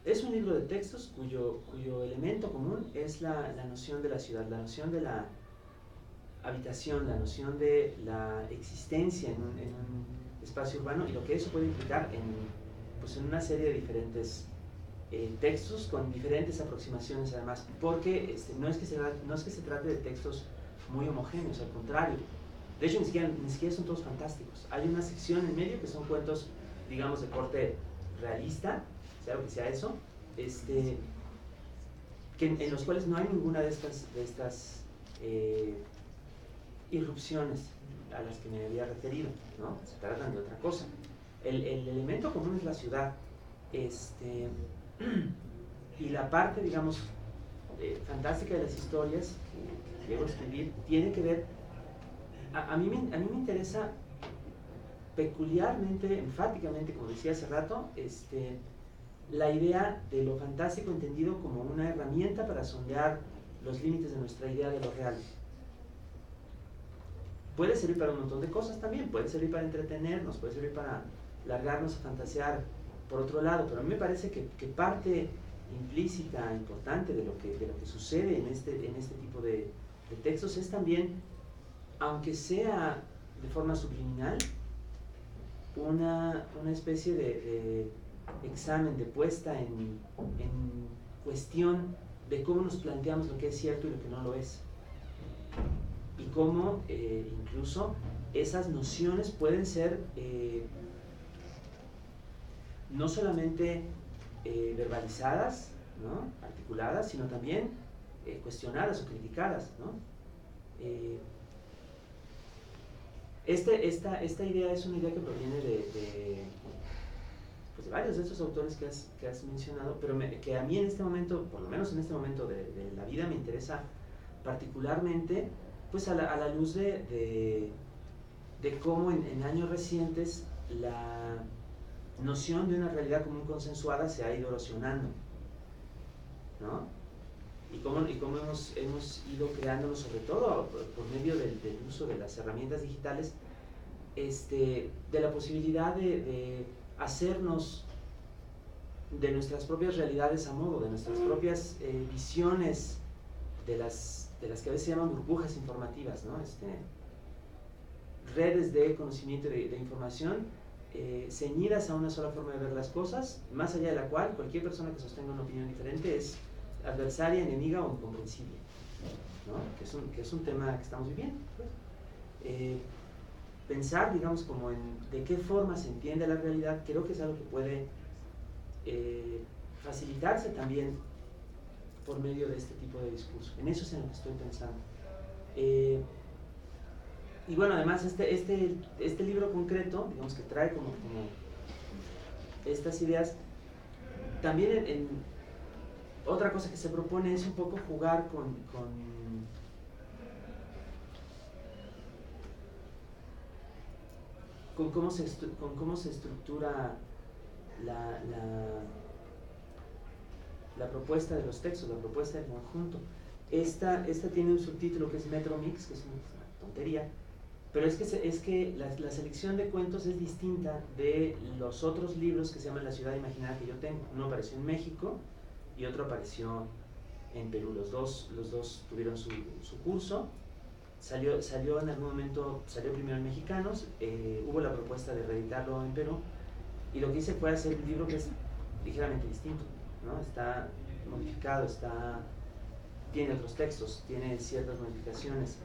es un libro de textos cuyo elemento común es la noción de la ciudad, la noción de la habitación, la noción de la existencia en un espacio urbano y lo que eso puede implicar en una serie de diferentes textos con diferentes aproximaciones además, porque no es que se trate de textos muy homogéneos, al contrario. De hecho, ni siquiera son todos fantásticos. Hay una sección en medio que son cuentos, digamos, de corte realista, sea lo que sea eso, en los cuales no hay ninguna de estas irrupciones a las que me había referido, ¿no? Se tratan de otra cosa. El elemento común es la ciudad, y la parte, digamos, fantástica de las historias que llego a escribir tiene que ver. A mí me interesa peculiarmente, enfáticamente, como decía hace rato, la idea de lo fantástico entendido como una herramienta para sondear los límites de nuestra idea de lo real. Puede servir para un montón de cosas también, puede servir para entretenernos, puede servir para largarnos a fantasear por otro lado, pero a mí me parece que parte implícita, importante de lo que sucede en este tipo de textos es también, aunque sea de forma subliminal, una especie de examen, de puesta en cuestión de cómo nos planteamos lo que es cierto y lo que no lo es. Y cómo incluso esas nociones pueden ser no solamente verbalizadas, ¿no?, articuladas, sino también cuestionadas o criticadas, ¿no? Esta idea es una idea que proviene de varios de estos autores que has mencionado, pero que a mí en este momento, por lo menos en este momento de la vida, me interesa particularmente, pues a la luz de cómo en años recientes la noción de una realidad común consensuada se ha ido erosionando, ¿no? Y cómo hemos ido creándonos, sobre todo por medio del uso de las herramientas digitales, de la posibilidad de hacernos de nuestras propias realidades a modo, de nuestras propias visiones, de las que a veces se llaman burbujas informativas, ¿no? Redes de conocimiento de información ceñidas a una sola forma de ver las cosas, más allá de la cual cualquier persona que sostenga una opinión diferente es adversaria, enemiga o incomprensible, ¿no? Que es un tema que estamos viviendo, pues. Pensar, digamos, como de qué forma se entiende la realidad, creo que es algo que puede facilitarse también por medio de este tipo de discurso. En eso es en lo que estoy pensando. Y bueno, además este libro concreto, digamos, que trae como estas ideas, también otra cosa que se propone es un poco jugar con cómo se estructura la propuesta de los textos, la propuesta del conjunto. Esta tiene un subtítulo que es Metro Mix, que es una tontería, pero es que la selección de cuentos es distinta de los otros libros que se llaman La ciudad imaginaria que yo tengo. Uno apareció en México y otro apareció en Perú. Los dos tuvieron su curso, salió en algún momento, salió primero en Mexicanos, hubo la propuesta de reeditarlo en Perú, y lo que hice fue hacer un libro que es ligeramente distinto, ¿no? Está modificado, tiene otros textos, tiene ciertas modificaciones,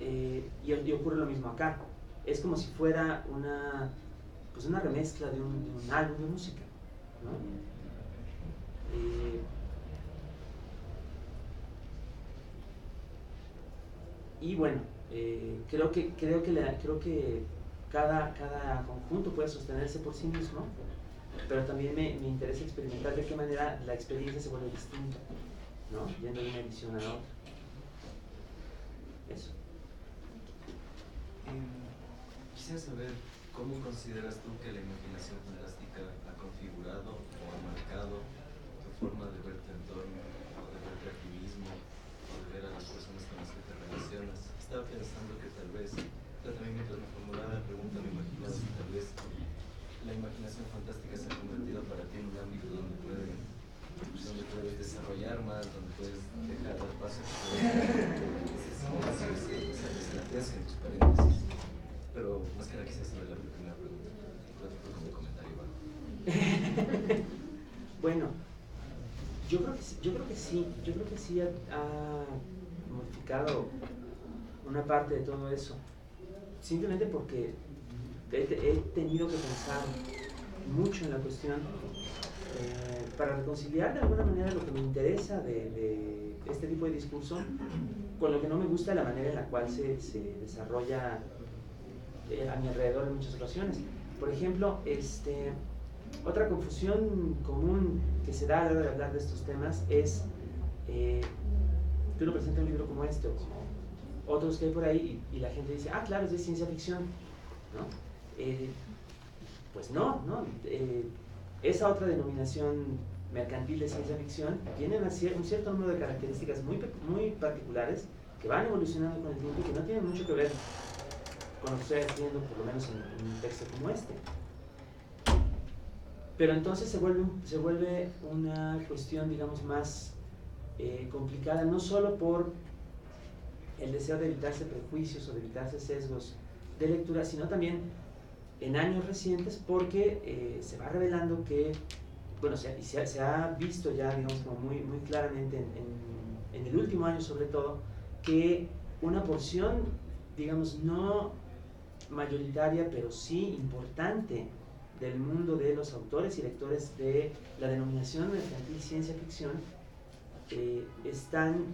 y ocurre lo mismo acá. Es como si fuera una remezcla de un álbum de música, ¿no? Y bueno, creo que cada conjunto puede sostenerse por sí mismo, pero también me interesa experimentar de qué manera la experiencia se vuelve distinta, ¿no? Yendo de una edición a otra. Eso. Quisiera saber cómo consideras tú que la imaginación fantástica ha configurado o ha marcado tu forma de ver tu entorno, o de ver a ti mismo, o de ver a las personas con las que te relacionas. Estaba pensando que tal vez, pero también mientras me formulaba la pregunta me imaginaba si tal vez la imaginación fantástica se ha convertido para ti en un ámbito donde puedes desarrollar más, donde puedes dejar dar paso a esa en tus paréntesis. Pero más que nada quisiera saber la primera pregunta, como un comentario bajo. Bueno, yo creo que sí ha modificado una parte de todo eso, simplemente porque he tenido que pensar mucho en la cuestión para reconciliar de alguna manera lo que me interesa de este tipo de discurso con lo que no me gusta de la manera en la cual se desarrolla a mi alrededor en muchas ocasiones. Por ejemplo, otra confusión común que se da a la hora de hablar de estos temas es que uno presenta un libro como este o como otros que hay por ahí y la gente dice, claro, es de ciencia ficción, ¿no? Pues no. Esa otra denominación mercantil de ciencia ficción tiene un cierto número de características muy particulares que van evolucionando con el tiempo y que no tienen mucho que ver con lo que estoy haciendo, por lo menos en un texto como este. Pero entonces se vuelve una cuestión, digamos, más complicada, no solo por el deseo de evitarse prejuicios o de evitarse sesgos de lectura, sino también en años recientes porque se va revelando que, bueno, se ha visto ya, digamos, como muy claramente en el último año sobre todo, que una porción, digamos, no mayoritaria, pero sí importante del mundo de los autores y lectores de la denominación mercantil ciencia ficción están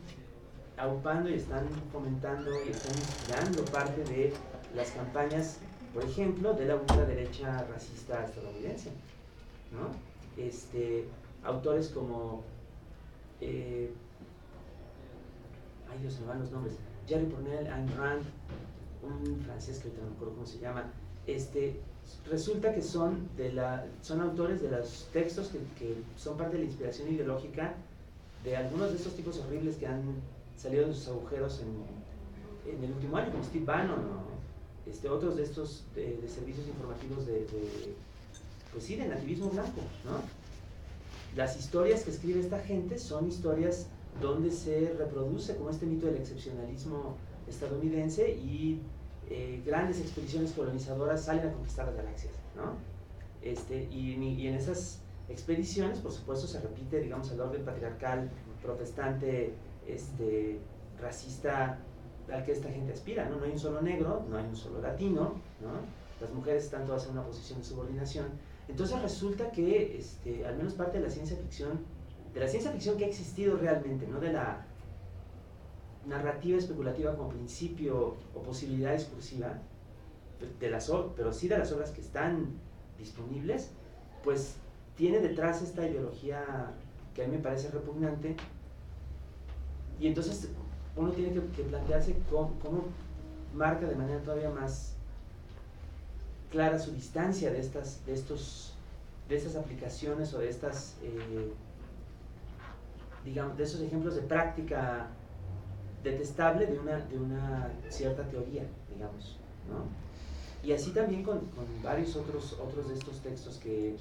aupando y están fomentando y están inspirando parte de las campañas, por ejemplo, de la ultraderecha racista estadounidense, ¿no? Autores como ay Dios, me van los nombres, Jerry Pournelle, Ayn Rand, un francés que ahorita no me acuerdo cómo se llama, resulta que son autores de los textos que son parte de la inspiración ideológica de algunos de estos tipos horribles que han salido de sus agujeros en el último año, como Steve Bannon o otros de estos de servicios informativos pues sí, de nativismo blanco, ¿no? Las historias que escribe esta gente son historias donde se reproduce como este mito del excepcionalismo estadounidense y grandes expediciones colonizadoras salen a conquistar las galaxias, ¿no? Y en esas expediciones, por supuesto, se repite, digamos, el orden patriarcal, protestante, racista al que esta gente aspira, ¿no? No hay un solo negro, no hay un solo latino, ¿no? Las mujeres están todas en una posición de subordinación. Entonces resulta que, al menos parte de la ciencia ficción que ha existido realmente, no de la narrativa especulativa como principio o posibilidad discursiva, pero sí de las obras que están disponibles, pues tiene detrás esta ideología que a mí me parece repugnante, y entonces uno tiene que plantearse cómo marca de manera todavía más clara su distancia de estas aplicaciones o de estas digamos, de esos ejemplos de práctica detestable de una cierta teoría, digamos, ¿no? Y así también con varios otros de estos textos que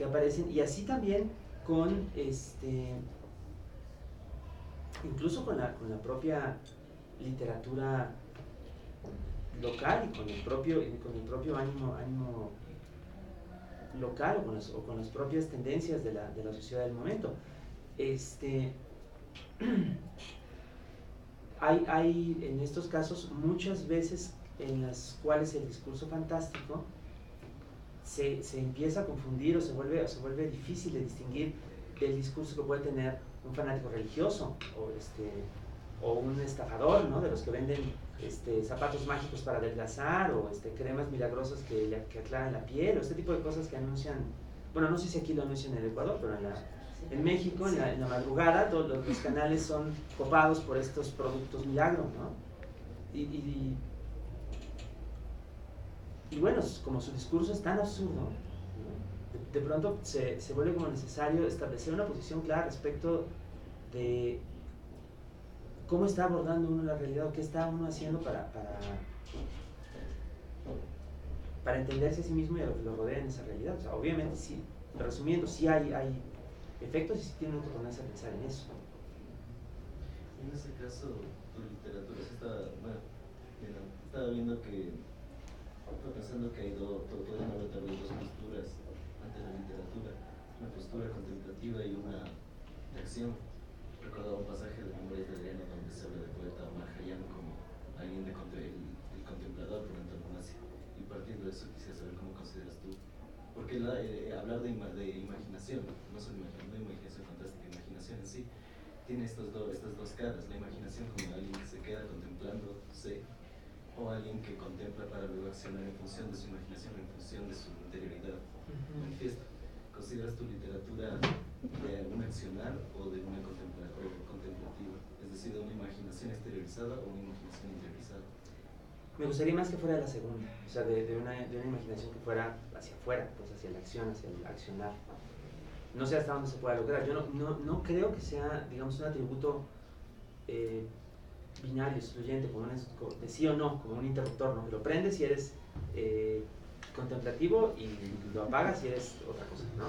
aparecen, y así también con incluso con la propia literatura local y con el propio ánimo local o con las propias tendencias de la sociedad del momento. Hay en estos casos muchas veces en las cuales el discurso fantástico se empieza a confundir o se vuelve difícil de distinguir del discurso que puede tener un fanático religioso o un estafador, ¿no? De los que venden zapatos mágicos para adelgazar o cremas milagrosas que aclaran la piel o este tipo de cosas que anuncian. Bueno, no sé si aquí lo anuncian en el Ecuador, pero en México, en la madrugada, todos los canales son copados por estos productos milagro, ¿no? Y bueno, como su discurso es tan absurdo, ¿no? De pronto se vuelve como necesario establecer una posición clara respecto de cómo está abordando uno la realidad o qué está uno haciendo para entenderse a sí mismo y a lo que lo rodea en esa realidad. O sea, obviamente, sí, resumiendo, sí hay efectos y sí tiene uno que ponerse a pensar en eso. En ese caso, tu literatura estaba viendo que, estaba pensando que hay podrían haber tal vez dos posturas ante la literatura, una postura contemplativa y una de acción. Recordaba un pasaje de Memorias de Adriano donde se habla del poeta Mahayana como alguien el contemplador por antonomasia. Y partiendo de eso quisiera saber cómo consideras tú, porque hablar de imaginación, no solo imaginación fantástica, imaginación en sí, tiene estas dos caras, la imaginación como alguien que se queda contemplándose o alguien que contempla para luego accionar en función de su imaginación, en función de su interioridad manifiesta. ¿Consideras tu literatura de un accionar o de una contemplativa? Es decir, de una imaginación exteriorizada o una imaginación interiorizada. Me gustaría más que fuera la segunda, o sea, de una imaginación que fuera hacia afuera, pues hacia la acción, hacia el accionar. No sé hasta dónde se pueda lograr. Yo no creo que sea, digamos, un atributo binario, excluyente, como de sí o no, como un interruptor, ¿no? Que lo prendes si eres contemplativo y lo apagas si eres otra cosa, ¿no?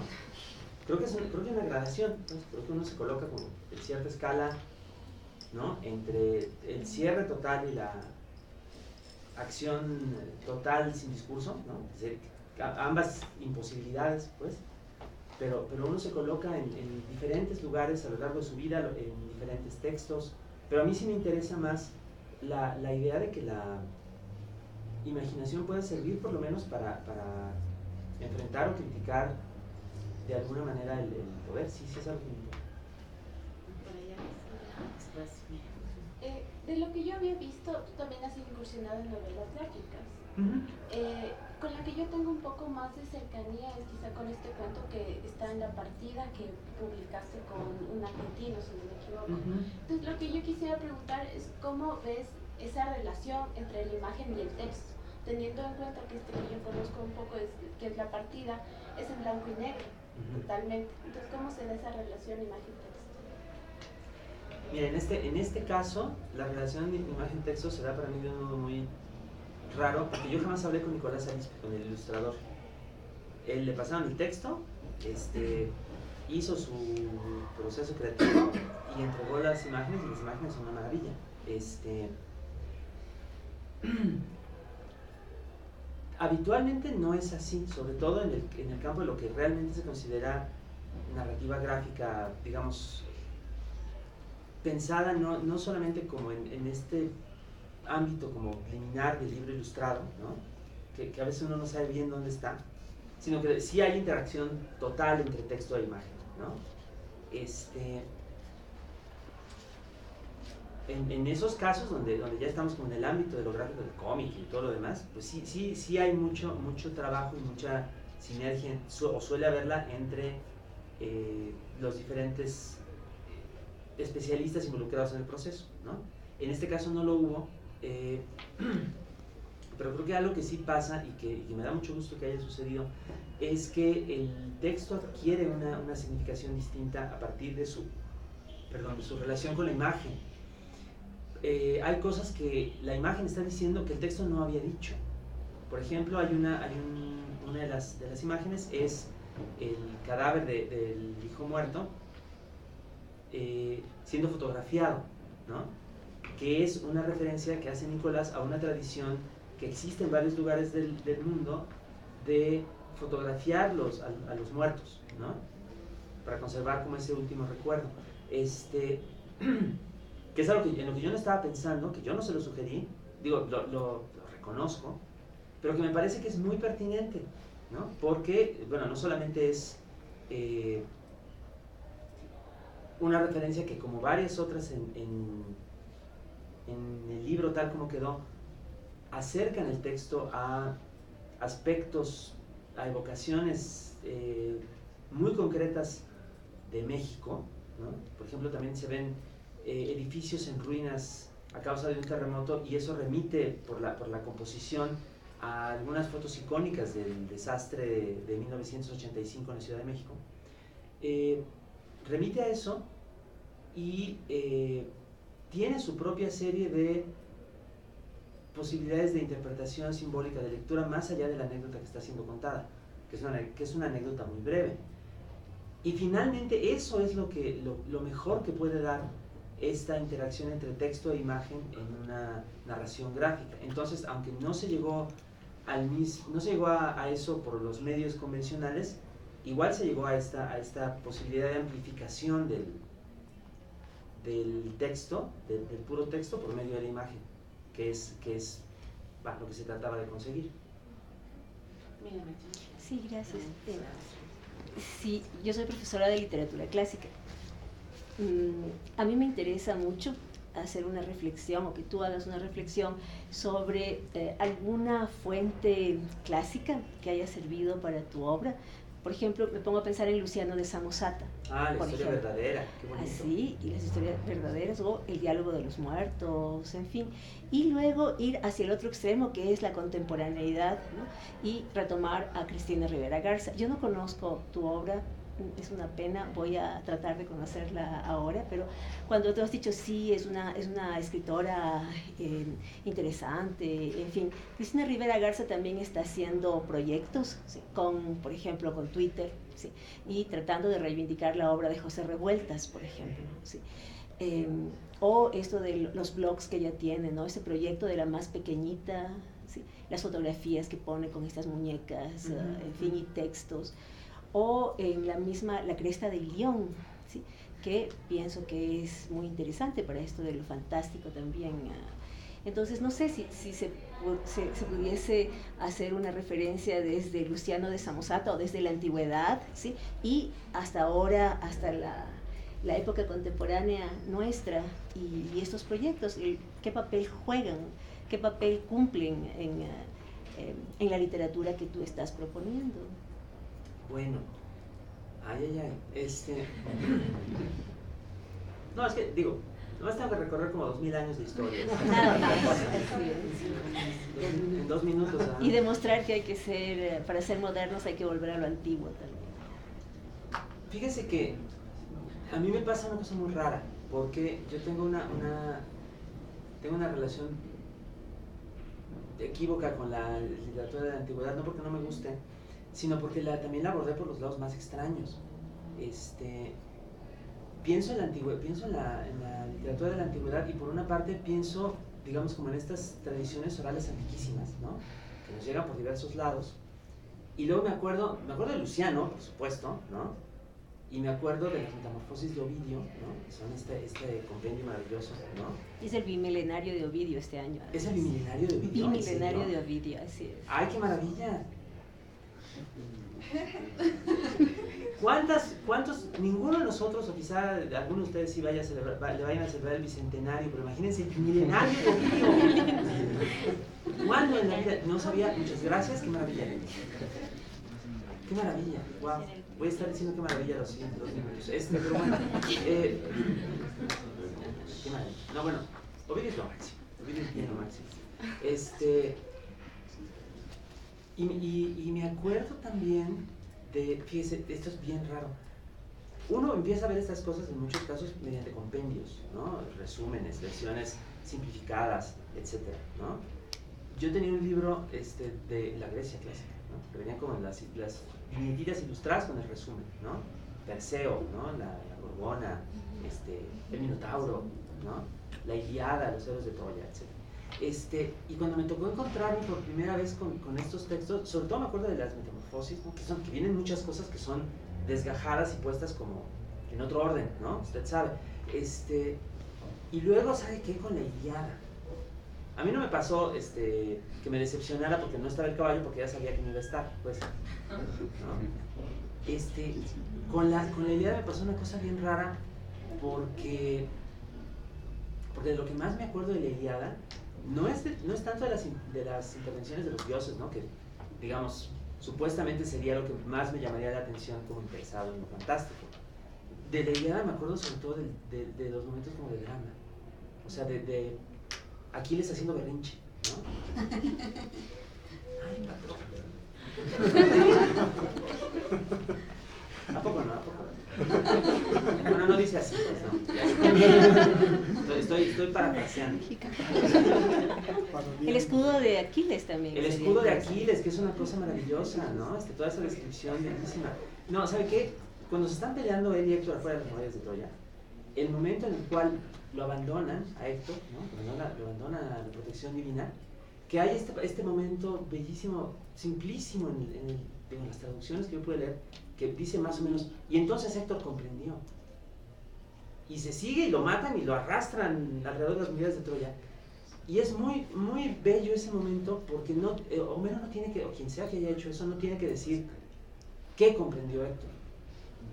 Creo que hay una gradación, ¿no? Creo que uno se coloca como en cierta escala, ¿no? Entre el cierre total y la acción total sin discurso, ¿no? Es decir, ambas imposibilidades, pues, pero uno se coloca en diferentes lugares a lo largo de su vida, en diferentes textos, pero a mí sí me interesa más la idea de que la imaginación puede servir por lo menos para enfrentar o criticar de alguna manera el poder. Sí, es algo que... De lo que yo había visto, tú también has incursionado en novelas gráficas. Con la que yo tengo un poco más de cercanía es quizá con este cuento que está en la partida que publicaste con un argentino, si no me equivoco. Entonces lo que yo quisiera preguntar es cómo ves esa relación entre la imagen y el texto, teniendo en cuenta que que yo conozco un poco, que es la partida, es en blanco y negro, totalmente. Entonces, ¿cómo se da esa relación imagen-texto? Mira, en este caso, la relación imagen-texto se da para mí de un modo muy raro, porque yo jamás hablé con Nicolás Arizpe, con el ilustrador. Él le pasaron el texto, hizo su proceso creativo y entregó las imágenes, y las imágenes son una maravilla. Habitualmente no es así, sobre todo en el campo de lo que realmente se considera narrativa gráfica, digamos, pensada no solamente como en este ámbito como liminar del libro ilustrado, ¿no? que a veces uno no sabe bien dónde está, sino que sí hay interacción total entre texto e imagen, ¿no? En esos casos donde ya estamos como en el ámbito de lo gráfico del cómic y todo lo demás, pues sí hay mucho trabajo y mucha sinergia, o suele haberla entre los diferentes especialistas involucrados en el proceso, ¿no? En este caso no lo hubo, pero creo que algo que sí pasa y que me da mucho gusto que haya sucedido es que el texto adquiere una significación distinta a partir de su relación con la imagen. Hay cosas que la imagen está diciendo que el texto no había dicho. Por ejemplo, una de las imágenes es el cadáver del hijo muerto siendo fotografiado, ¿no? que es una referencia que hace Nicolás a una tradición que existe en varios lugares del mundo de fotografiar a los muertos, ¿no? Para conservar como ese último recuerdo. Que es algo en lo que yo no estaba pensando, que yo no se lo sugerí, digo, lo reconozco, pero que me parece que es muy pertinente, ¿no? Porque, bueno, no solamente es una referencia que, como varias otras en el libro tal como quedó, acercan el texto a aspectos, a evocaciones muy concretas de México, ¿no? Por ejemplo, también se ven edificios en ruinas a causa de un terremoto, y eso remite por la composición a algunas fotos icónicas del desastre de 1985 en la Ciudad de México. Remite a eso y tiene su propia serie de posibilidades de interpretación simbólica, de lectura, más allá de la anécdota que está siendo contada, que es una anécdota muy breve. Y finalmente eso es lo mejor que puede dar esta interacción entre texto e imagen en una narración gráfica. Entonces, aunque no se llegó a eso por los medios convencionales, igual se llegó a esta posibilidad de amplificación del texto, del puro texto, por medio de la imagen, que es lo que se trataba de conseguir. Sí, gracias. Sí, yo soy profesora de literatura clásica. A mí me interesa mucho hacer una reflexión, o que tú hagas una reflexión sobre alguna fuente clásica que haya servido para tu obra. Por ejemplo, me pongo a pensar en Luciano de Samosata. Ah, la historia verdadera, qué bonito. Así, y las historias verdaderas, o el diálogo de los muertos, en fin. Y luego ir hacia el otro extremo, que es la contemporaneidad, ¿no? Y retomar a Cristina Rivera Garza. Yo no conozco tu obra, es una pena, voy a tratar de conocerla ahora, pero cuando tú has dicho sí, es una escritora interesante, en fin. Cristina Rivera Garza también está haciendo proyectos, ¿sí? Por ejemplo, con Twitter, ¿sí? Y tratando de reivindicar la obra de José Revueltas, por ejemplo, ¿sí? O esto de los blogs que ella tiene, ¿no? Ese proyecto de la más pequeñita, ¿sí? Las fotografías que pone con estas muñecas, en fin, y textos. O en la misma La Cresta del León, ¿sí? Que pienso que es muy interesante para esto de lo fantástico también. Entonces, no sé si se pudiese hacer una referencia desde Luciano de Samosata o desde la antigüedad, ¿sí? Y hasta ahora, hasta la época contemporánea nuestra, y estos proyectos, qué papel juegan, qué papel cumplen en la literatura que tú estás proponiendo. Bueno, no, es que, digo, no tengo que recorrer como 2000 años de historia. Nada más. En 2 minutos. Y demostrar que hay que ser, para ser modernos hay que volver a lo antiguo también. Fíjese que a mí me pasa una cosa muy rara, porque yo tengo una relación equívoca con la literatura de la antigüedad, no porque no me guste, sino porque también la abordé por los lados más extraños. Pienso en la literatura de la antigüedad, y por una parte pienso, digamos, como en estas tradiciones orales antiquísimas, ¿no? Que nos llegan por diversos lados. Y luego me acuerdo de Luciano, por supuesto, ¿no? Y me acuerdo de las Metamorfosis de Ovidio, ¿no? Que son este compendio maravilloso, ¿no? Es el bimilenario de Ovidio este año. ¿Es el bimilenario de Ovidio? Bimilenario de Ovidio, así es. ¡Ay, qué maravilla! ¿Cuántos? Ninguno de nosotros, o quizá alguno de ustedes sí le vayan a celebrar el bicentenario, pero imagínense el milenario de Ovidio. ¿Cuándo en la vida? No sabía. Muchas gracias, qué maravilla. Qué maravilla, wow. Voy a estar diciendo qué maravilla los siguientes 2 minutos. Pero bueno, qué maravilla. No, bueno, Ovidio es lo máximo. Ovidio es bien lo máximo. Y me acuerdo también fíjese, esto es bien raro. Uno empieza a ver estas cosas en muchos casos mediante compendios, ¿no? Resúmenes, versiones simplificadas, etc., ¿no? Yo tenía un libro de la Grecia clásica, ¿no? Que venían como las viñetitas ilustradas con el resumen, ¿no? Perseo, ¿no? La Gorgona, el Minotauro, ¿no? la Ilíada, los héroes de Troya, etc. Y cuando me tocó encontrarme por primera vez con estos textos, sobre todo me acuerdo de las Metamorfosis, ¿no? que vienen muchas cosas que son desgajadas y puestas como en otro orden, ¿no? Usted sabe. Y luego, ¿sabe qué? Con la Ilíada. A mí no me pasó que me decepcionara porque no estaba el caballo, porque ya sabía que no iba a estar, pues, ¿no? Con la Ilíada me pasó una cosa bien rara, porque de lo que más me acuerdo de la Ilíada no es tanto de las intervenciones de los dioses, ¿no? Que, digamos, supuestamente sería lo que más me llamaría la atención como interesado en lo fantástico. De la Ilíada me acuerdo sobre todo de los momentos como de drama, o sea, de Aquiles haciendo berrinche, ¿no? Ay, patrón. ¿A poco no? ¿A poco no? Bueno, no dice así, pues no. Estoy parafraseando. El escudo de Aquiles también. El escudo de Aquiles, que es una cosa maravillosa, ¿no? Toda esa descripción bellísima. No, ¿sabe qué? Cuando se están peleando él y Héctor afuera de las murallas de Troya, el momento en el cual lo abandonan a Héctor, ¿no? Lo abandonan a la protección divina, que hay este momento bellísimo, simplísimo en las traducciones que yo pude leer, que dice más o menos, y entonces Héctor comprendió. Y se sigue y lo matan y lo arrastran alrededor de las murallas de Troya. Y es muy, muy bello ese momento, porque Homero no tiene que, o quien sea que haya hecho eso, no tiene que decir qué comprendió Héctor.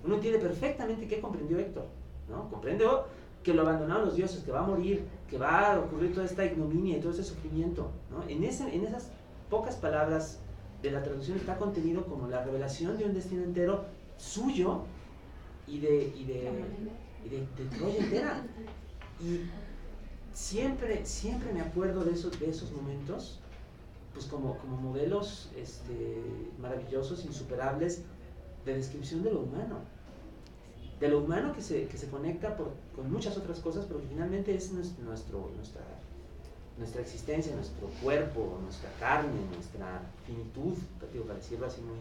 Uno entiende perfectamente qué comprendió Héctor, ¿no? Comprendió que lo abandonaron los dioses, que va a morir, que va a ocurrir toda esta ignominia y todo ese sufrimiento, ¿no? En esas pocas palabras de la traducción está contenido como la revelación de un destino entero suyo y de Troya entera. Y siempre me acuerdo de esos momentos, pues como modelos maravillosos, insuperables, de descripción de lo humano. De lo humano que se conecta con muchas otras cosas, pero que finalmente es nuestra existencia, nuestro cuerpo, nuestra carne, nuestra finitud, para decirlo así muy